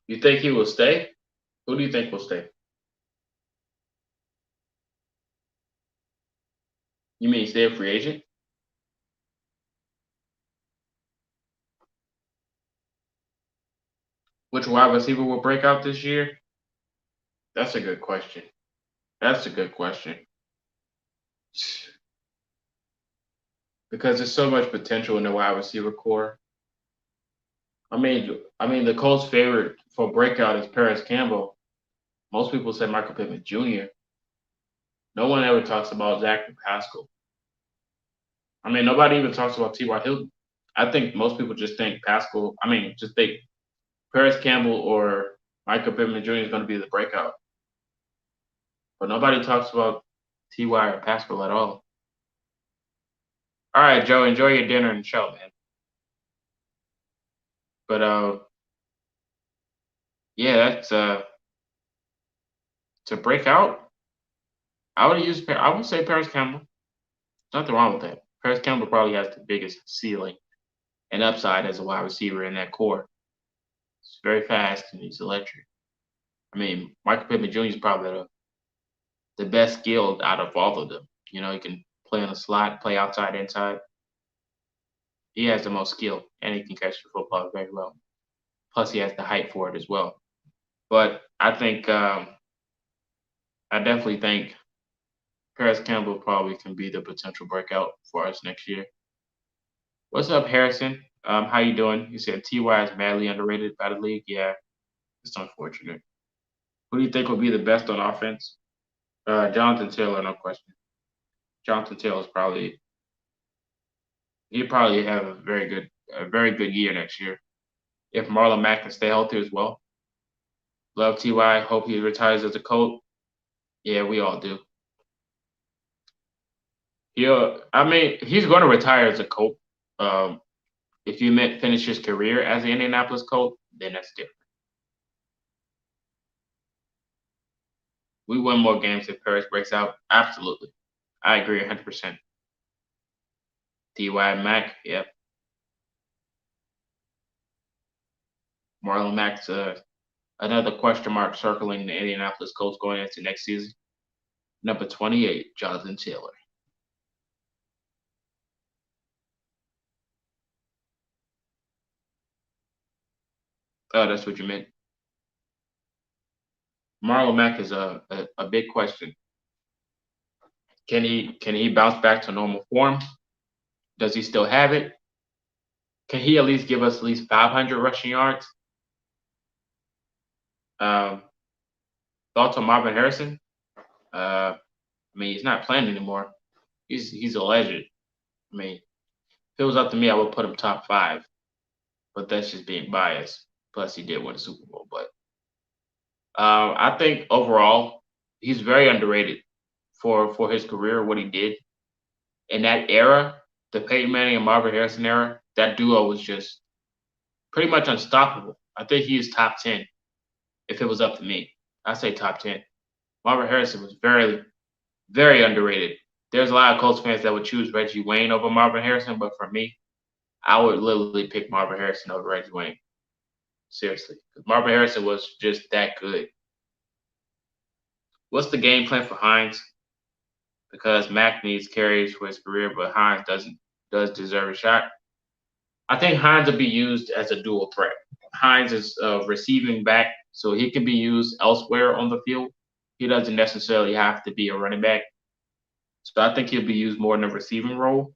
You think he will stay? Who do you think will stay? You mean stay a free agent? Which wide receiver will break out this year? That's a good question. That's a good question. Because there's so much potential in the wide receiver core. The Colts' favorite for breakout is Paris Campbell. Most people say Michael Pittman Jr. No one ever talks about Zach Pascal. Nobody even talks about T.Y. Hilton. I think most people just think Pascal. Just think Paris Campbell or Michael Pittman Jr. is going to be the breakout. But nobody talks about T.Y. or Pascal at all. All right, Joe, enjoy your dinner and show, man. But yeah, that's to break out. I would say Paris Campbell. Nothing wrong with that. Paris Campbell probably has the biggest ceiling and upside as a wide receiver in that core. He's very fast and he's electric. Michael Pittman Jr. is probably the best skilled out of all of them. He can play on the slot, play outside, inside. He has the most skill, and he can catch the football very well. Plus, he has the height for it as well. But I definitely think Paris Campbell probably can be the potential breakout for us next year. What's up, Harrison? How you doing? You said Ty is madly underrated by the league. Yeah, it's unfortunate. Who do you think will be the best on offense? Jonathan Taylor, no question. Jonathan Taylor is probably he'll probably have a very good year next year if Marlon Mack can stay healthy as well. Love Ty. Hope he retires as a Colt. Yeah, we all do. He's going to retire as a Colt. Um, if you finish his career as an Indianapolis Colt, then that's different. We win more games if Paris breaks out. Absolutely. I agree 100%. Ty Mack, yep. Marlon Mack's another question mark circling the Indianapolis Colts going into next season. Number 28, Jonathan Taylor. Oh, that's what you meant. Marlon Mack is a big question. Can he bounce back to normal form? Does he still have it? Can he at least give us at least 500 rushing yards? Um, Thoughts on Marvin Harrison? He's not playing anymore. He's a legend. If it was up to me, I would put him top five, but that's just being biased. Plus, he did win the Super Bowl. But I think overall he's very underrated for his career, what he did in that era, the Peyton Manning and Marvin Harrison era. That duo was just pretty much unstoppable. I think he is top 10 if it was up to me. I say top 10. Marvin Harrison was very underrated. There's a lot of Colts fans that would choose Reggie Wayne over Marvin Harrison, but for me, I would literally pick Marvin Harrison over Reggie Wayne. Seriously, Marvin Harrison was just that good. What's the game plan for Hines? Because Mac needs carries for his career, but Hines does deserve a shot. I think Hines will be used as a dual threat. Hines is a receiving back, so he can be used elsewhere on the field. He doesn't necessarily have to be a running back. So I think he'll be used more in a receiving role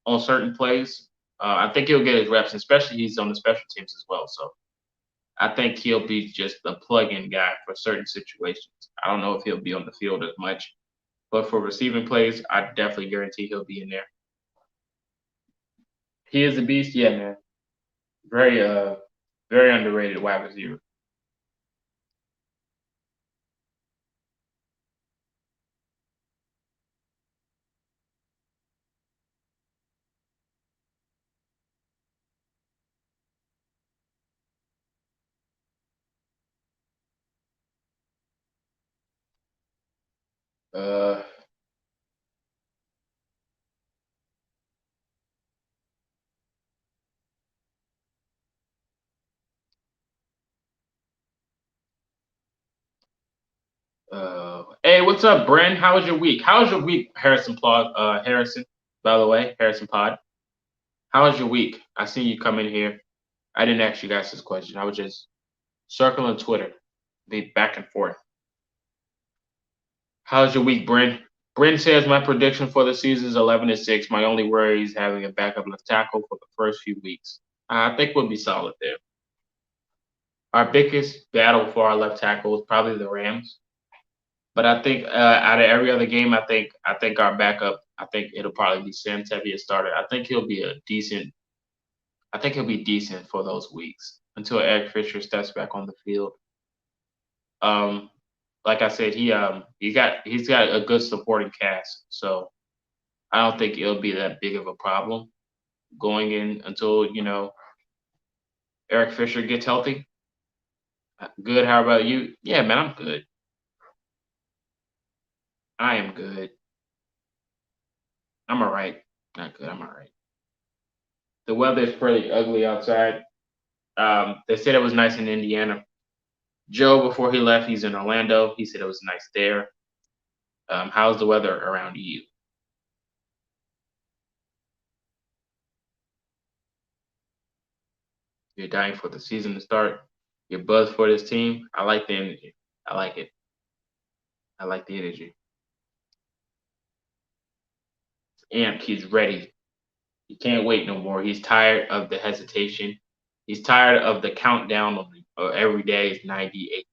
on certain plays. I think he'll get his reps, especially he's on the special teams as well. So I think he'll be just a plug-in guy for certain situations. I don't know if he'll be on the field as much, but for receiving plays, I definitely guarantee he'll be in there. He is a beast, yeah, man. Very underrated wide receiver. Uh, hey, what's up, Bren? How was your week? How was your week, Harrison Plod? Harrison, by the way, Harrison Pod. How was your week? I seen you come in here. I didn't ask you guys this question. I was just circling Twitter, be back and forth. How's your week, Bren? Bren says my prediction for the season is 11-6. My only worry is having a backup left tackle for the first few weeks. I think we'll be solid there. Our biggest battle for our left tackle is probably the Rams. But I think out of every other game, I think our backup, I think it'll probably be Sam Teviot starter. I think he'll be a decent. I think he'll be decent for those weeks until Eric Fisher steps back on the field. Um, like I said, he's got a good supporting cast, so I don't think it'll be that big of a problem going in until Eric Fisher gets healthy. Good. How about you? Yeah, man, I'm good. I am good. I'm all right. Not good. I'm all right. The weather is pretty ugly outside. They said it was nice in Indiana. Joe, before he left, he's in Orlando. He said it was nice there. How's the weather around you? You're dying for the season to start. You're buzzed for this team. I like the energy. I like it. I like the energy. Amped. He's ready. He can't wait no more. He's tired of the hesitation. He's tired of the countdown of every day is 98,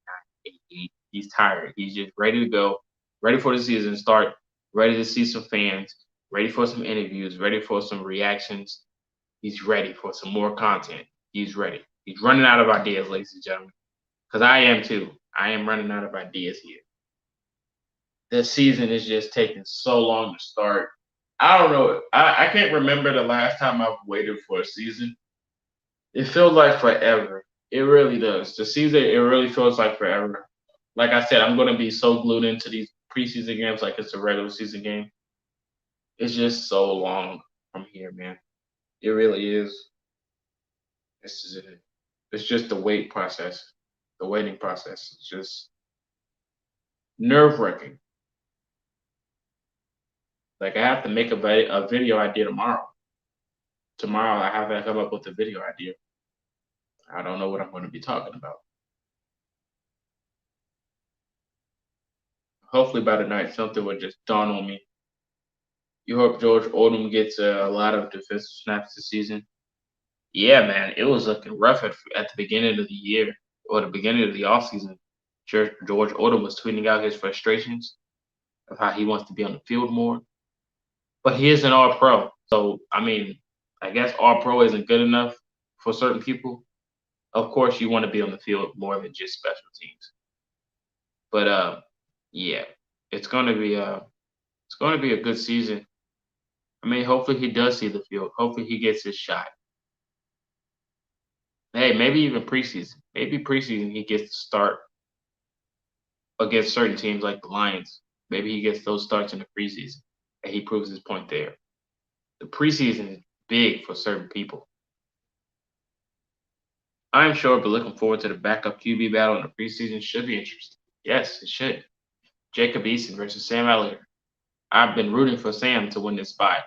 98. He's tired. He's just ready to go, ready for the season to start, ready to see some fans, ready for some interviews, ready for some reactions. He's ready for some more content. He's ready. He's running out of ideas, ladies and gentlemen. Because I am too. I am running out of ideas here. This season is just taking so long to start. I don't know. I can't remember the last time I've waited for a season. It feels like forever. It really does. The season, it really feels like forever. Like I said, I'm going to be so glued into these preseason games like it's a regular season game. It's just so long from here, man. It really is. This is it. It's just the wait process, the waiting process. It's just nerve wracking. Like I have to make a video idea tomorrow. Tomorrow I have to come up with a video idea. I don't know what I'm going to be talking about. Hopefully by tonight something will just dawn on me. You hope George Odom gets a lot of defensive snaps this season. Yeah, man, it was looking rough at the beginning of the year or the beginning of the offseason. George Odom was tweeting out his frustrations of how he wants to be on the field more. But he is an all pro. So, I mean, I guess all pro isn't good enough for certain people. Of course, you want to be on the field more than just special teams. But yeah, it's gonna be it's going to be a good season. I mean, hopefully he does see the field. Hopefully he gets his shot. Hey, maybe even preseason. Maybe preseason he gets to start against certain teams like the Lions. Maybe he gets those starts in the preseason and he proves his point there. The preseason is big for certain people. I'm sure, but looking forward to the backup QB battle in the preseason should be interesting. Yes, it should. Jacob Eason versus Sam Elliott. I've been rooting for Sam to win this spot.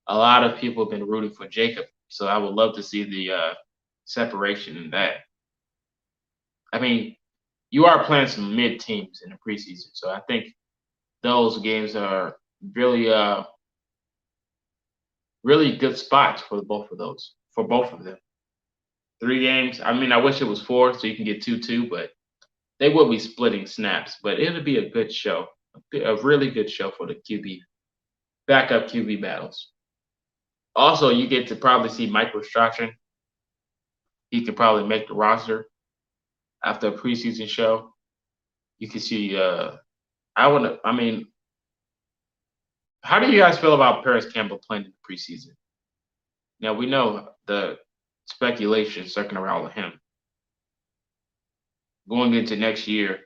A lot of people have been rooting for Jacob, so I would love to see the separation in that. I mean, you are playing some mid teams in the preseason, so I think those games are really really good spots for both of those, for both of them. 3 games. I mean, I wish it was 4 so you can get 2-2, but they will be splitting snaps. But it'll be a good show, a really good show for the QB backup QB battles. Also, you get to probably see Mike Strachan. He could probably make the roster after a preseason show. You can see. I mean, how do you guys feel about Paris Campbell playing in the preseason? Now we know the speculation circling around him going into next year.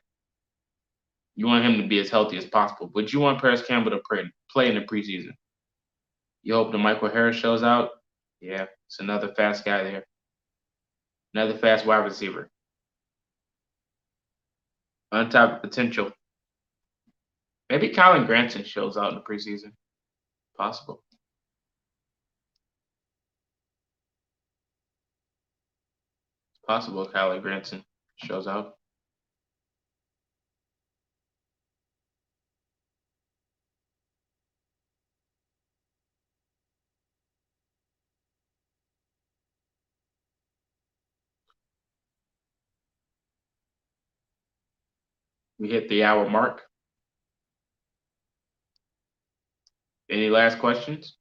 You want him to be as healthy as possible, but you want Paris Campbell to play in the preseason. You hope the Michael Harris shows out. Yeah, it's another fast guy there. Another fast wide receiver. Untapped potential. Maybe Colin Granson shows out in the preseason. Possible. It's possible Colin Granson shows out. We hit the hour mark. Any last questions?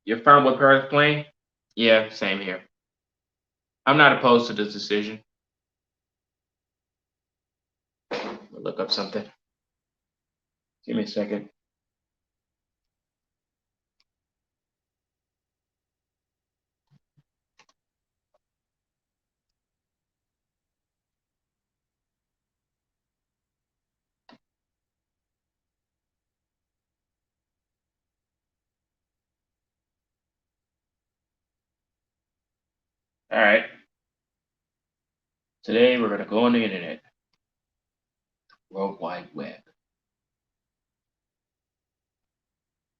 You're fine with Paris playing? Yeah, same here. I'm not opposed to this decision. We'll look up something. Give me a second. All right. Today we're going to go on the internet. World Wide Web.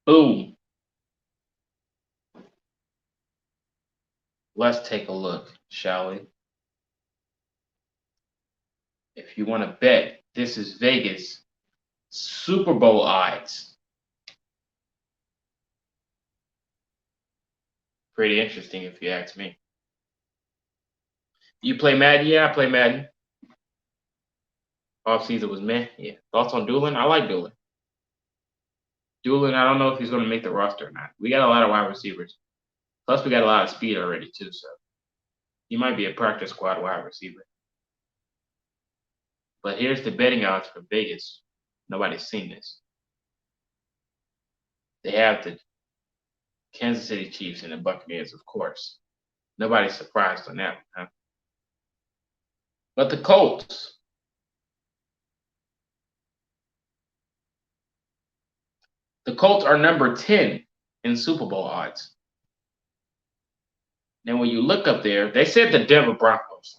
Boom. Let's take a look, shall we? If you want to bet, this is Vegas Super Bowl odds. Pretty interesting if you ask me. You play Madden? Yeah, I play Madden. Off season was meh. Yeah. Thoughts on Doolin? I like Doolin. Doolin, I don't know if he's going to make the roster or not. We got a lot of wide receivers. Plus, we got a lot of speed already, too. So he might be a practice squad wide receiver. But here's the betting odds for Vegas. Nobody's seen this. They have the Kansas City Chiefs and the Buccaneers, of course. Nobody's surprised on that, huh? But the Colts. The Colts are number 10 in Super Bowl odds. Now, when you look up there, they said the Denver Broncos.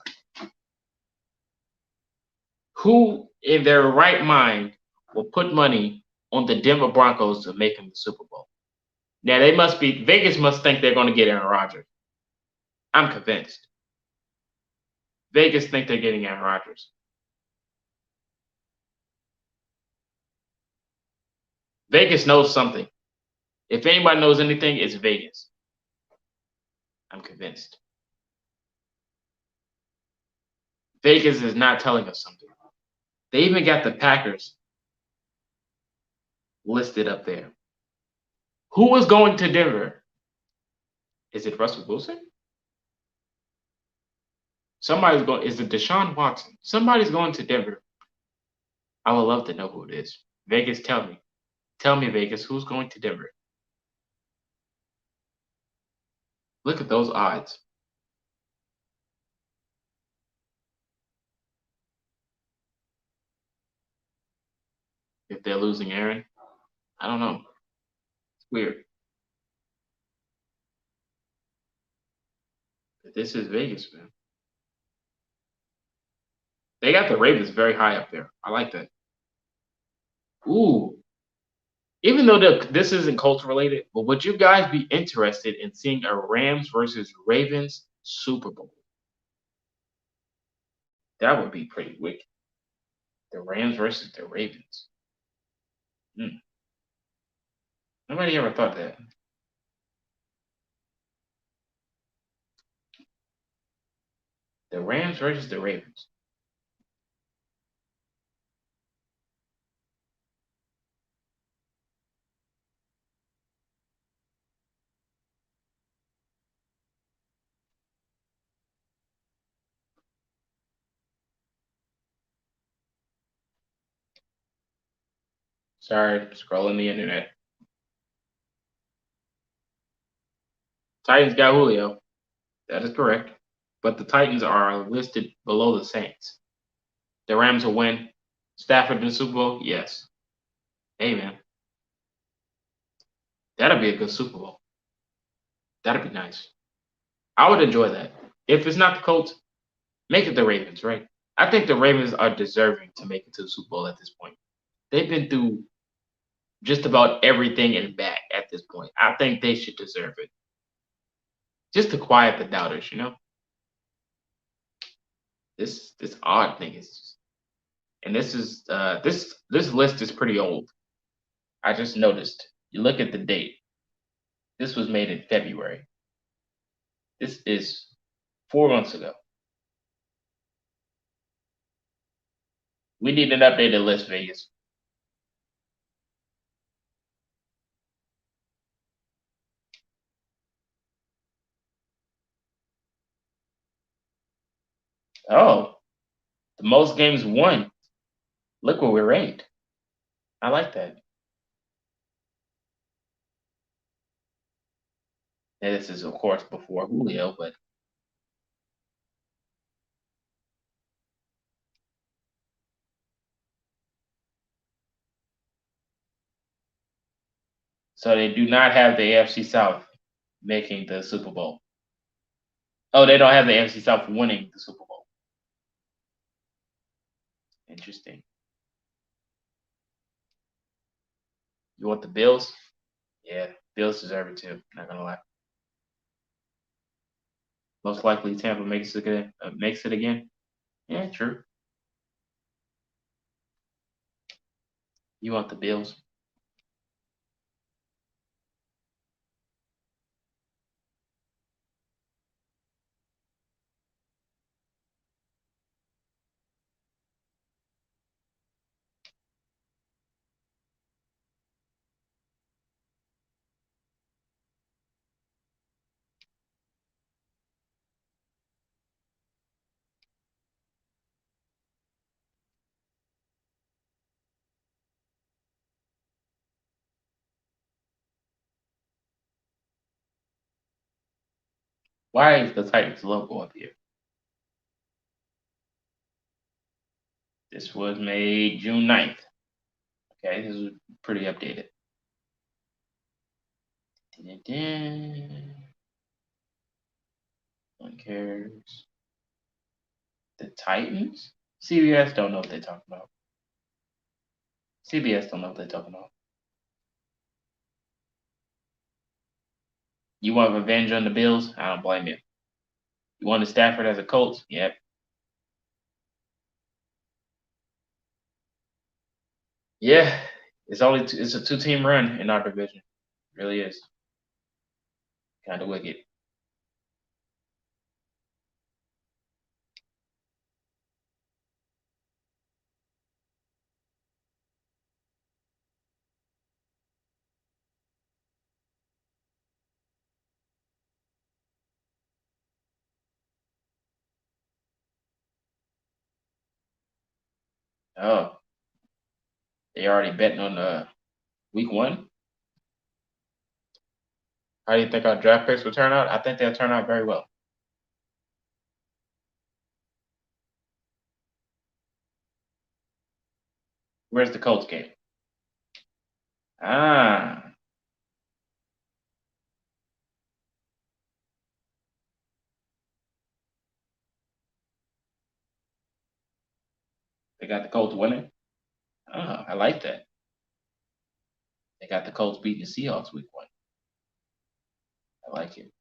Who in their right mind will put money on the Denver Broncos to make them the Super Bowl? Now, Vegas must think they're going to get Aaron Rodgers. I'm convinced. Vegas think they're getting Aaron Rodgers. Vegas knows something. If anybody knows anything, it's Vegas. I'm convinced. Vegas is not telling us something. They even got the Packers listed up there. Who is going to Denver? Is it Russell Wilson? Somebody's going. Is it Deshaun Watson? Somebody's going to Denver. I would love to know who it is. Vegas, tell me. Tell me, Vegas, who's going to Denver? Look at those odds. If they're losing Aaron, I don't know. It's weird. But this is Vegas, man. They got the Ravens very high up there. I like that. Ooh. Even though this isn't Colts related, but would you guys be interested in seeing a Rams versus Ravens Super Bowl? That would be pretty wicked. The Rams versus the Ravens. Nobody ever thought that. The Rams versus the Ravens. Sorry, scrolling the internet. Titans got Julio. That is correct. But the Titans are listed below the Saints. The Rams will win. Stafford in the Super Bowl? Yes. Hey, man. That'll be a good Super Bowl. That'd be nice. I would enjoy that. If it's not the Colts, make it the Ravens, right? I think the Ravens are deserving to make it to the Super Bowl at this point. They've been through just about everything and back at this point. I think they should deserve it. Just to quiet the doubters, you know? This odd thing is, and this is this list is pretty old. I just noticed. You look at the date. This was made in February. This is 4 months ago. We need an updated list, Vegas. Oh, the most games won. Look where we're ranked. I like that. And this is, of course, before Julio, but so they do not have the AFC South making the Super Bowl. Oh, they don't have the AFC South winning the Super Bowl. Interesting. You want the Bills? Yeah, Bills deserve it too. Not gonna lie. Most likely Tampa makes it again. Yeah, true. You want the Bills? Why is the Titans logo up here? This was made June 9th. Okay, this is pretty updated. One cares. The Titans? CBS don't know what they're talking about. CBS don't know what they're talking about. You want revenge on the Bills? I don't blame you. You want Stafford as a coach? Yep. Yeah, it's a 2-team run in our division. Really is. Kind of wicked. Oh, they already betting on week one. How do you think our draft picks will turn out? I think they'll turn out very well. Where's the Colts game? Ah, they got the Colts winning. Ah, I like that. They got the Colts beating the Seahawks week one. I like it.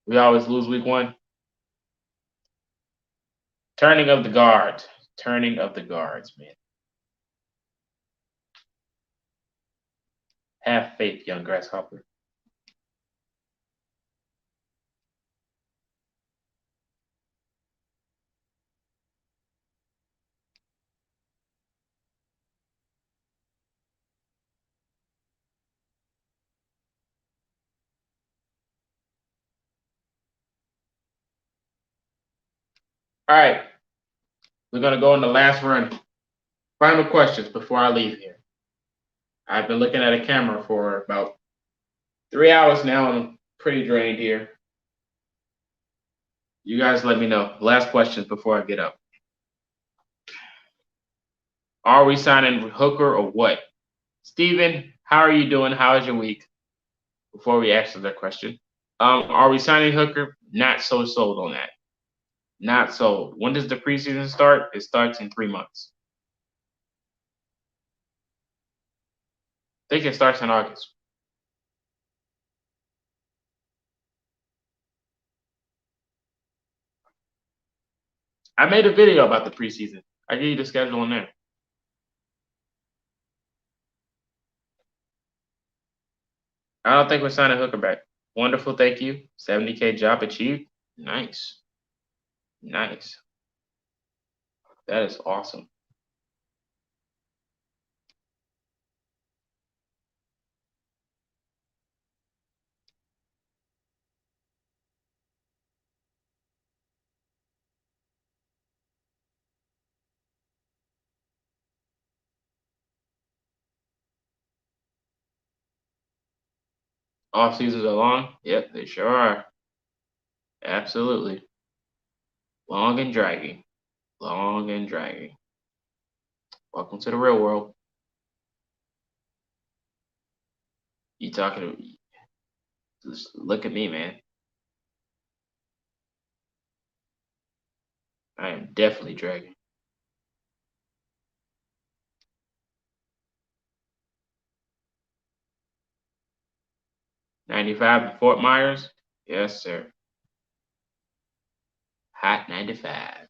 We always lose week one. Turning of the guards. Turning of the guards, man. Have faith, young grasshopper. All right. We're going to go in the last run. Final questions before I leave here. I've been looking at a camera for about 3 hours now, and I'm pretty drained here. You guys let me know. Last questions before I get up. Are we signing Hooker or what? Steven, how are you doing? How is your week? Before we answer that question. Are we signing Hooker? Not so sold on that. Not sold. When does the preseason start? It starts in 3 months. I think it starts in August. I made a video about the preseason. I gave you the schedule in there. I don't think we're signing Hooker back. Wonderful, thank you. 70K job achieved. Nice. Nice. That is awesome. Off seasons are long? Yep, they sure are. Absolutely. Long and dragging. Long and dragging. Welcome to the real world. You talking to me? Just look at me, man. I am definitely dragging. 95 in Fort Myers? Yes, sir. Hot 95.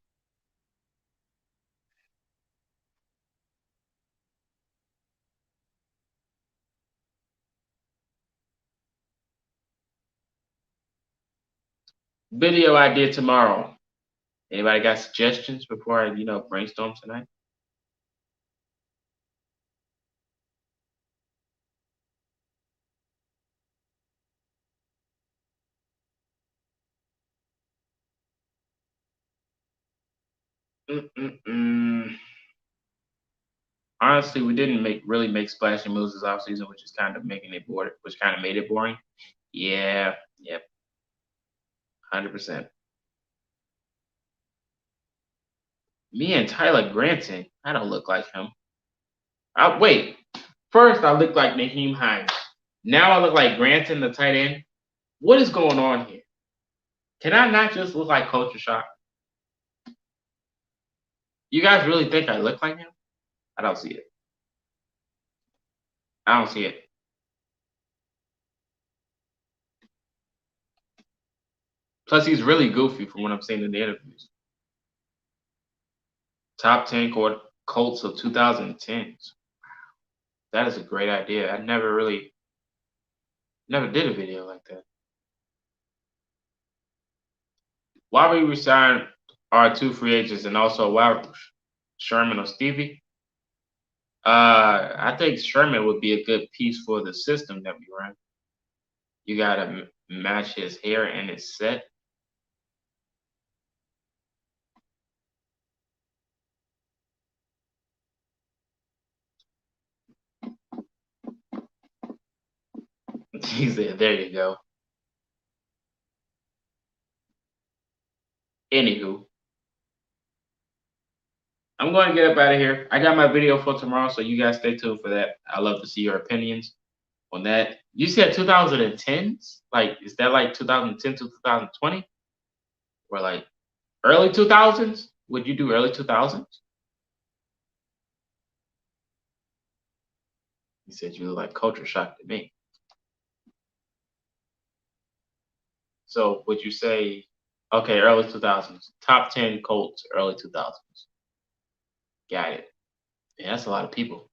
Video idea tomorrow. Anybody got suggestions before I, brainstorm tonight? Mm-mm-mm. Honestly, we didn't really make splashy moves this offseason, which is kind of making it boring, which kind of made it boring. Yeah, yep, 100%. Me and Tyler Granton, I don't look like him. Wait, first I look like Naheem Hines. Now I look like Granton, the tight end. What is going on here? Can I not just look like Culture Shock? You guys really think I look like him? I don't see it. I don't see it. Plus, he's really goofy from what I'm seeing in the interviews. Top 10 Colts of 2010s. That is a great idea. I never did a video like that. Why would we resign our two free agents and also why Sherman or Stevie? I think Sherman would be a good piece for the system that we run. You gotta match his hair and his set. He said, "There you go." Anywho, I'm going to get up out of here. I got my video for tomorrow, so you guys stay tuned for that. I love to see your opinions on that. You said 2010s? Like, is that like 2010 to 2020? Or like early 2000s? Would you do early 2000s? You said you look like culture shock to me. So would you say, okay, early 2000s, top 10 Colts, early 2000s? Got it. Yeah, that's a lot of people.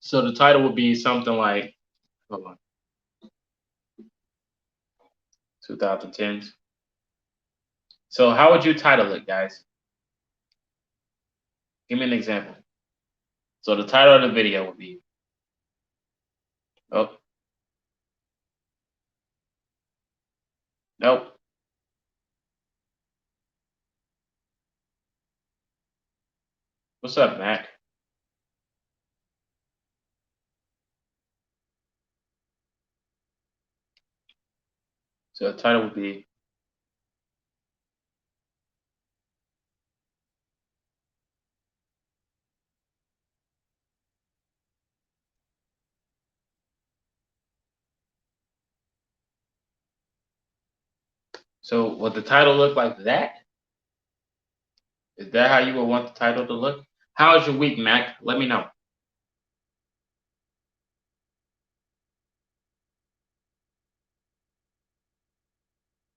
So the title would be something like, hold on, 2010s. So how would you title it, guys? Give me an example. So the title of the video would be, oh, nope. What's up, Mac? So the title would be, so would the title look like that? Is that how you would want the title to look? How is your week, Mac? Let me know.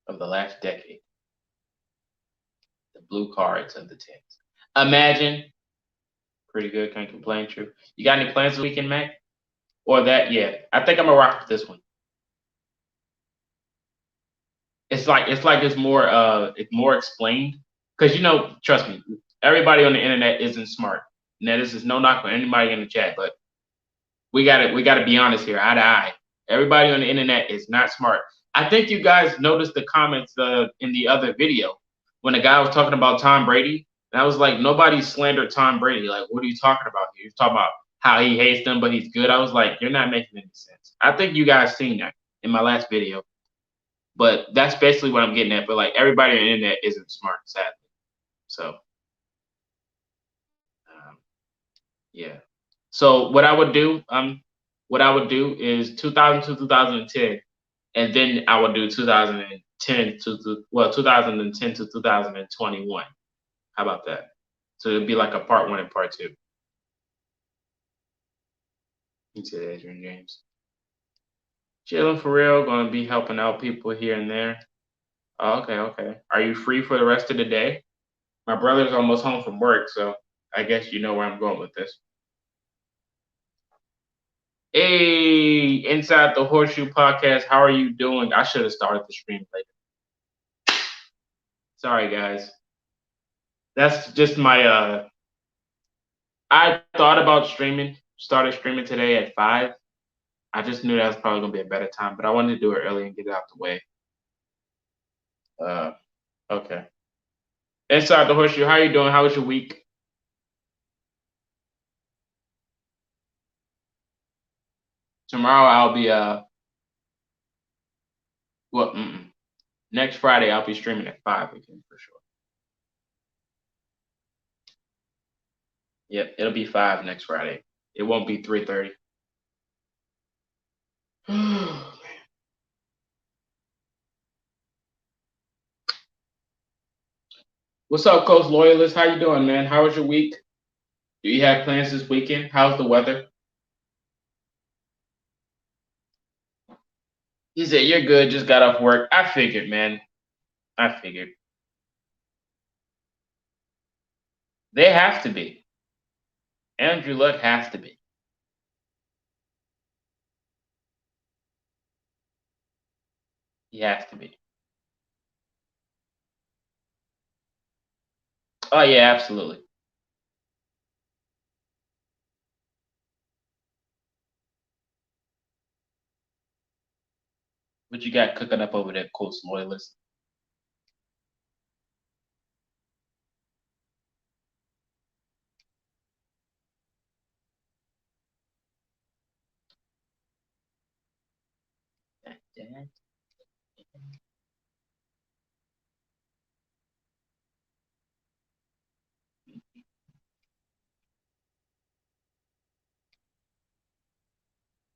Of the last decade. The blue cards of the tens. Imagine. Pretty good, can't complain, true. You got any plans this weekend, Mac? Or that, yeah. I think I'm gonna rock with this one. It's more explained. Cause trust me, everybody on the internet isn't smart. Now this is no knock on anybody in the chat, but we gotta be honest here, eye to eye. Everybody on the internet is not smart. I think you guys noticed the comments in the other video when the guy was talking about Tom Brady, and I was like, nobody slandered Tom Brady. Like, what are you talking about here? You're talking about how he hates them, but he's good. I was like, you're not making any sense. I think you guys seen that in my last video, but that's basically what I'm getting at. But like, everybody on the internet isn't smart, sadly. So, yeah. So what I would do is 2000 to 2010, and then I would do 2010 to 2010 to 2021. How about that? So it'd be like a part one and part two. You said Adrian James. Chilling for real. Going to be helping out people here and there. Oh, okay, okay. Are you free for the rest of the day? My brother's almost home from work, so I guess you know where I'm going with this. Hey, Inside the Horseshoe Podcast, how are you doing? I should have started the stream later. Sorry, guys. That's just my I thought about started streaming today at 5. I just knew that was probably gonna be a better time, but I wanted to do it early and get it out the way. Okay. Inside the Horseshoe, how are you doing? How was your week? Tomorrow I'll be well, next Friday I'll be streaming at 5 again for sure. Yep, it'll be 5 next Friday. It won't be 3:30. What's up, Coach Loyalist? How you doing, man? How was your week? Do you have plans this weekend? How's the weather? He said, "You're good. Just got off work." I figured, man. I figured they have to be. Andrew Luck has to be. He has to be. Oh yeah, absolutely. What you got cooking up over there, Colts loyalists?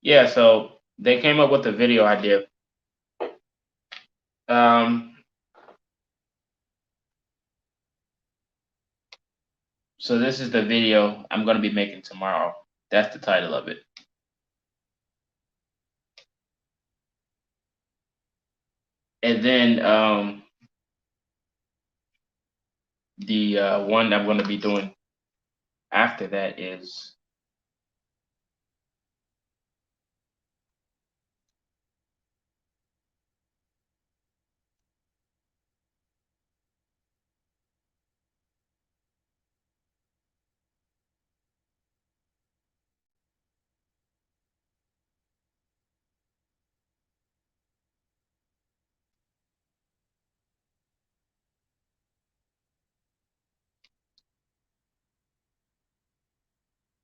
Yeah, so they came up with a video idea. Um, so this is the video I'm going to be making tomorrow. That's the title of it. And then the one I'm going to be doing after that is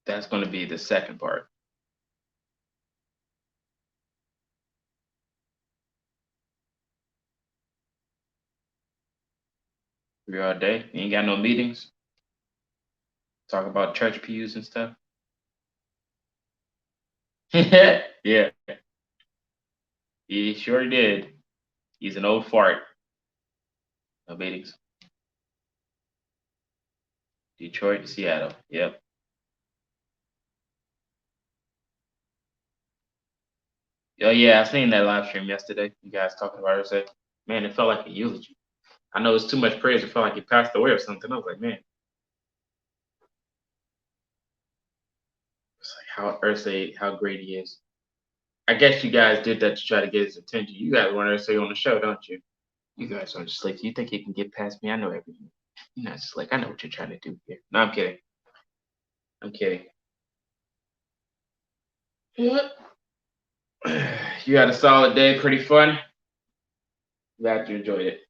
that's going to be the second part. Free all day. You ain't got no meetings. Talk about church pews and stuff. Yeah, he sure did. He's an old fart. No meetings. Detroit, Seattle. Yep. Oh yeah, I seen that live stream yesterday. You guys talking about it. Say, man, it felt like a eulogy. I know it's too much praise. It felt like he passed away or something. I was like, man, it's like how Ursay, how great he is. I guess you guys did that to try to get his attention. You guys want Ursay on the show, don't you? You guys are just like, you think you can get past me? I know everything. You know, it's just like I know what you're trying to do here. No, I'm kidding. I'm kidding. You had a solid day, pretty fun. Glad you enjoyed it.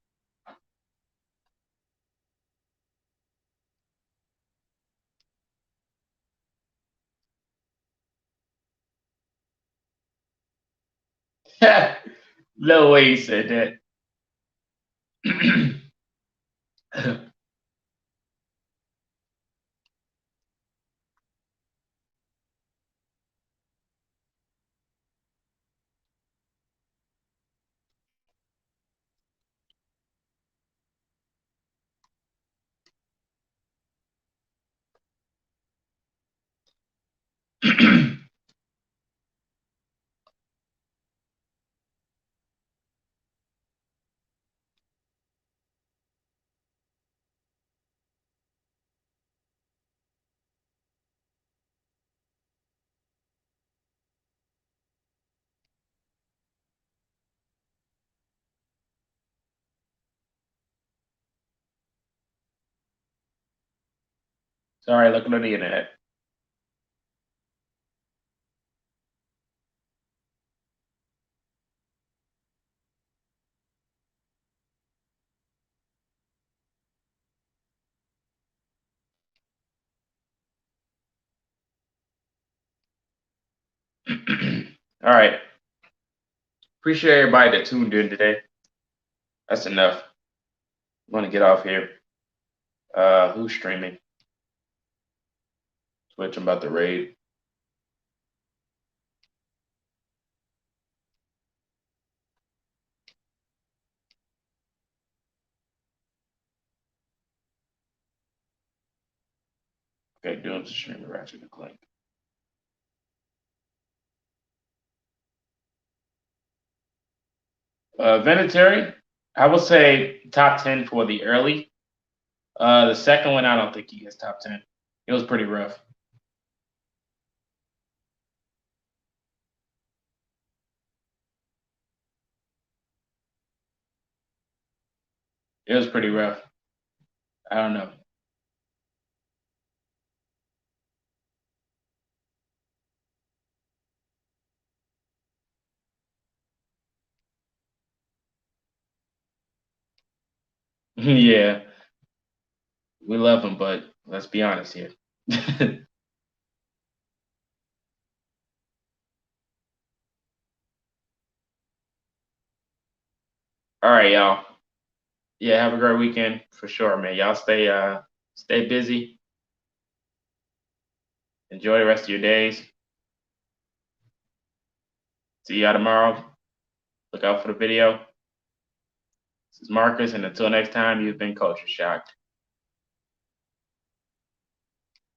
No way he said that. Sorry, looking on the internet. All right. Appreciate everybody that tuned in today. That's enough. I'm gonna get off here. Who's streaming? Twitch, I'm about to raid. Okay, doing the stream Ratchet and Clank. Vinatieri, I would say top 10 for the early. The second one, I don't think he gets top 10. It was pretty rough. It was pretty rough. I don't know. Yeah, we love him, but let's be honest here. All right, y'all. Yeah, have a great weekend for sure, man. Y'all stay busy. Enjoy the rest of your days. See y'all tomorrow. Look out for the video. This is Marcus, and until next time, you've been culture shocked.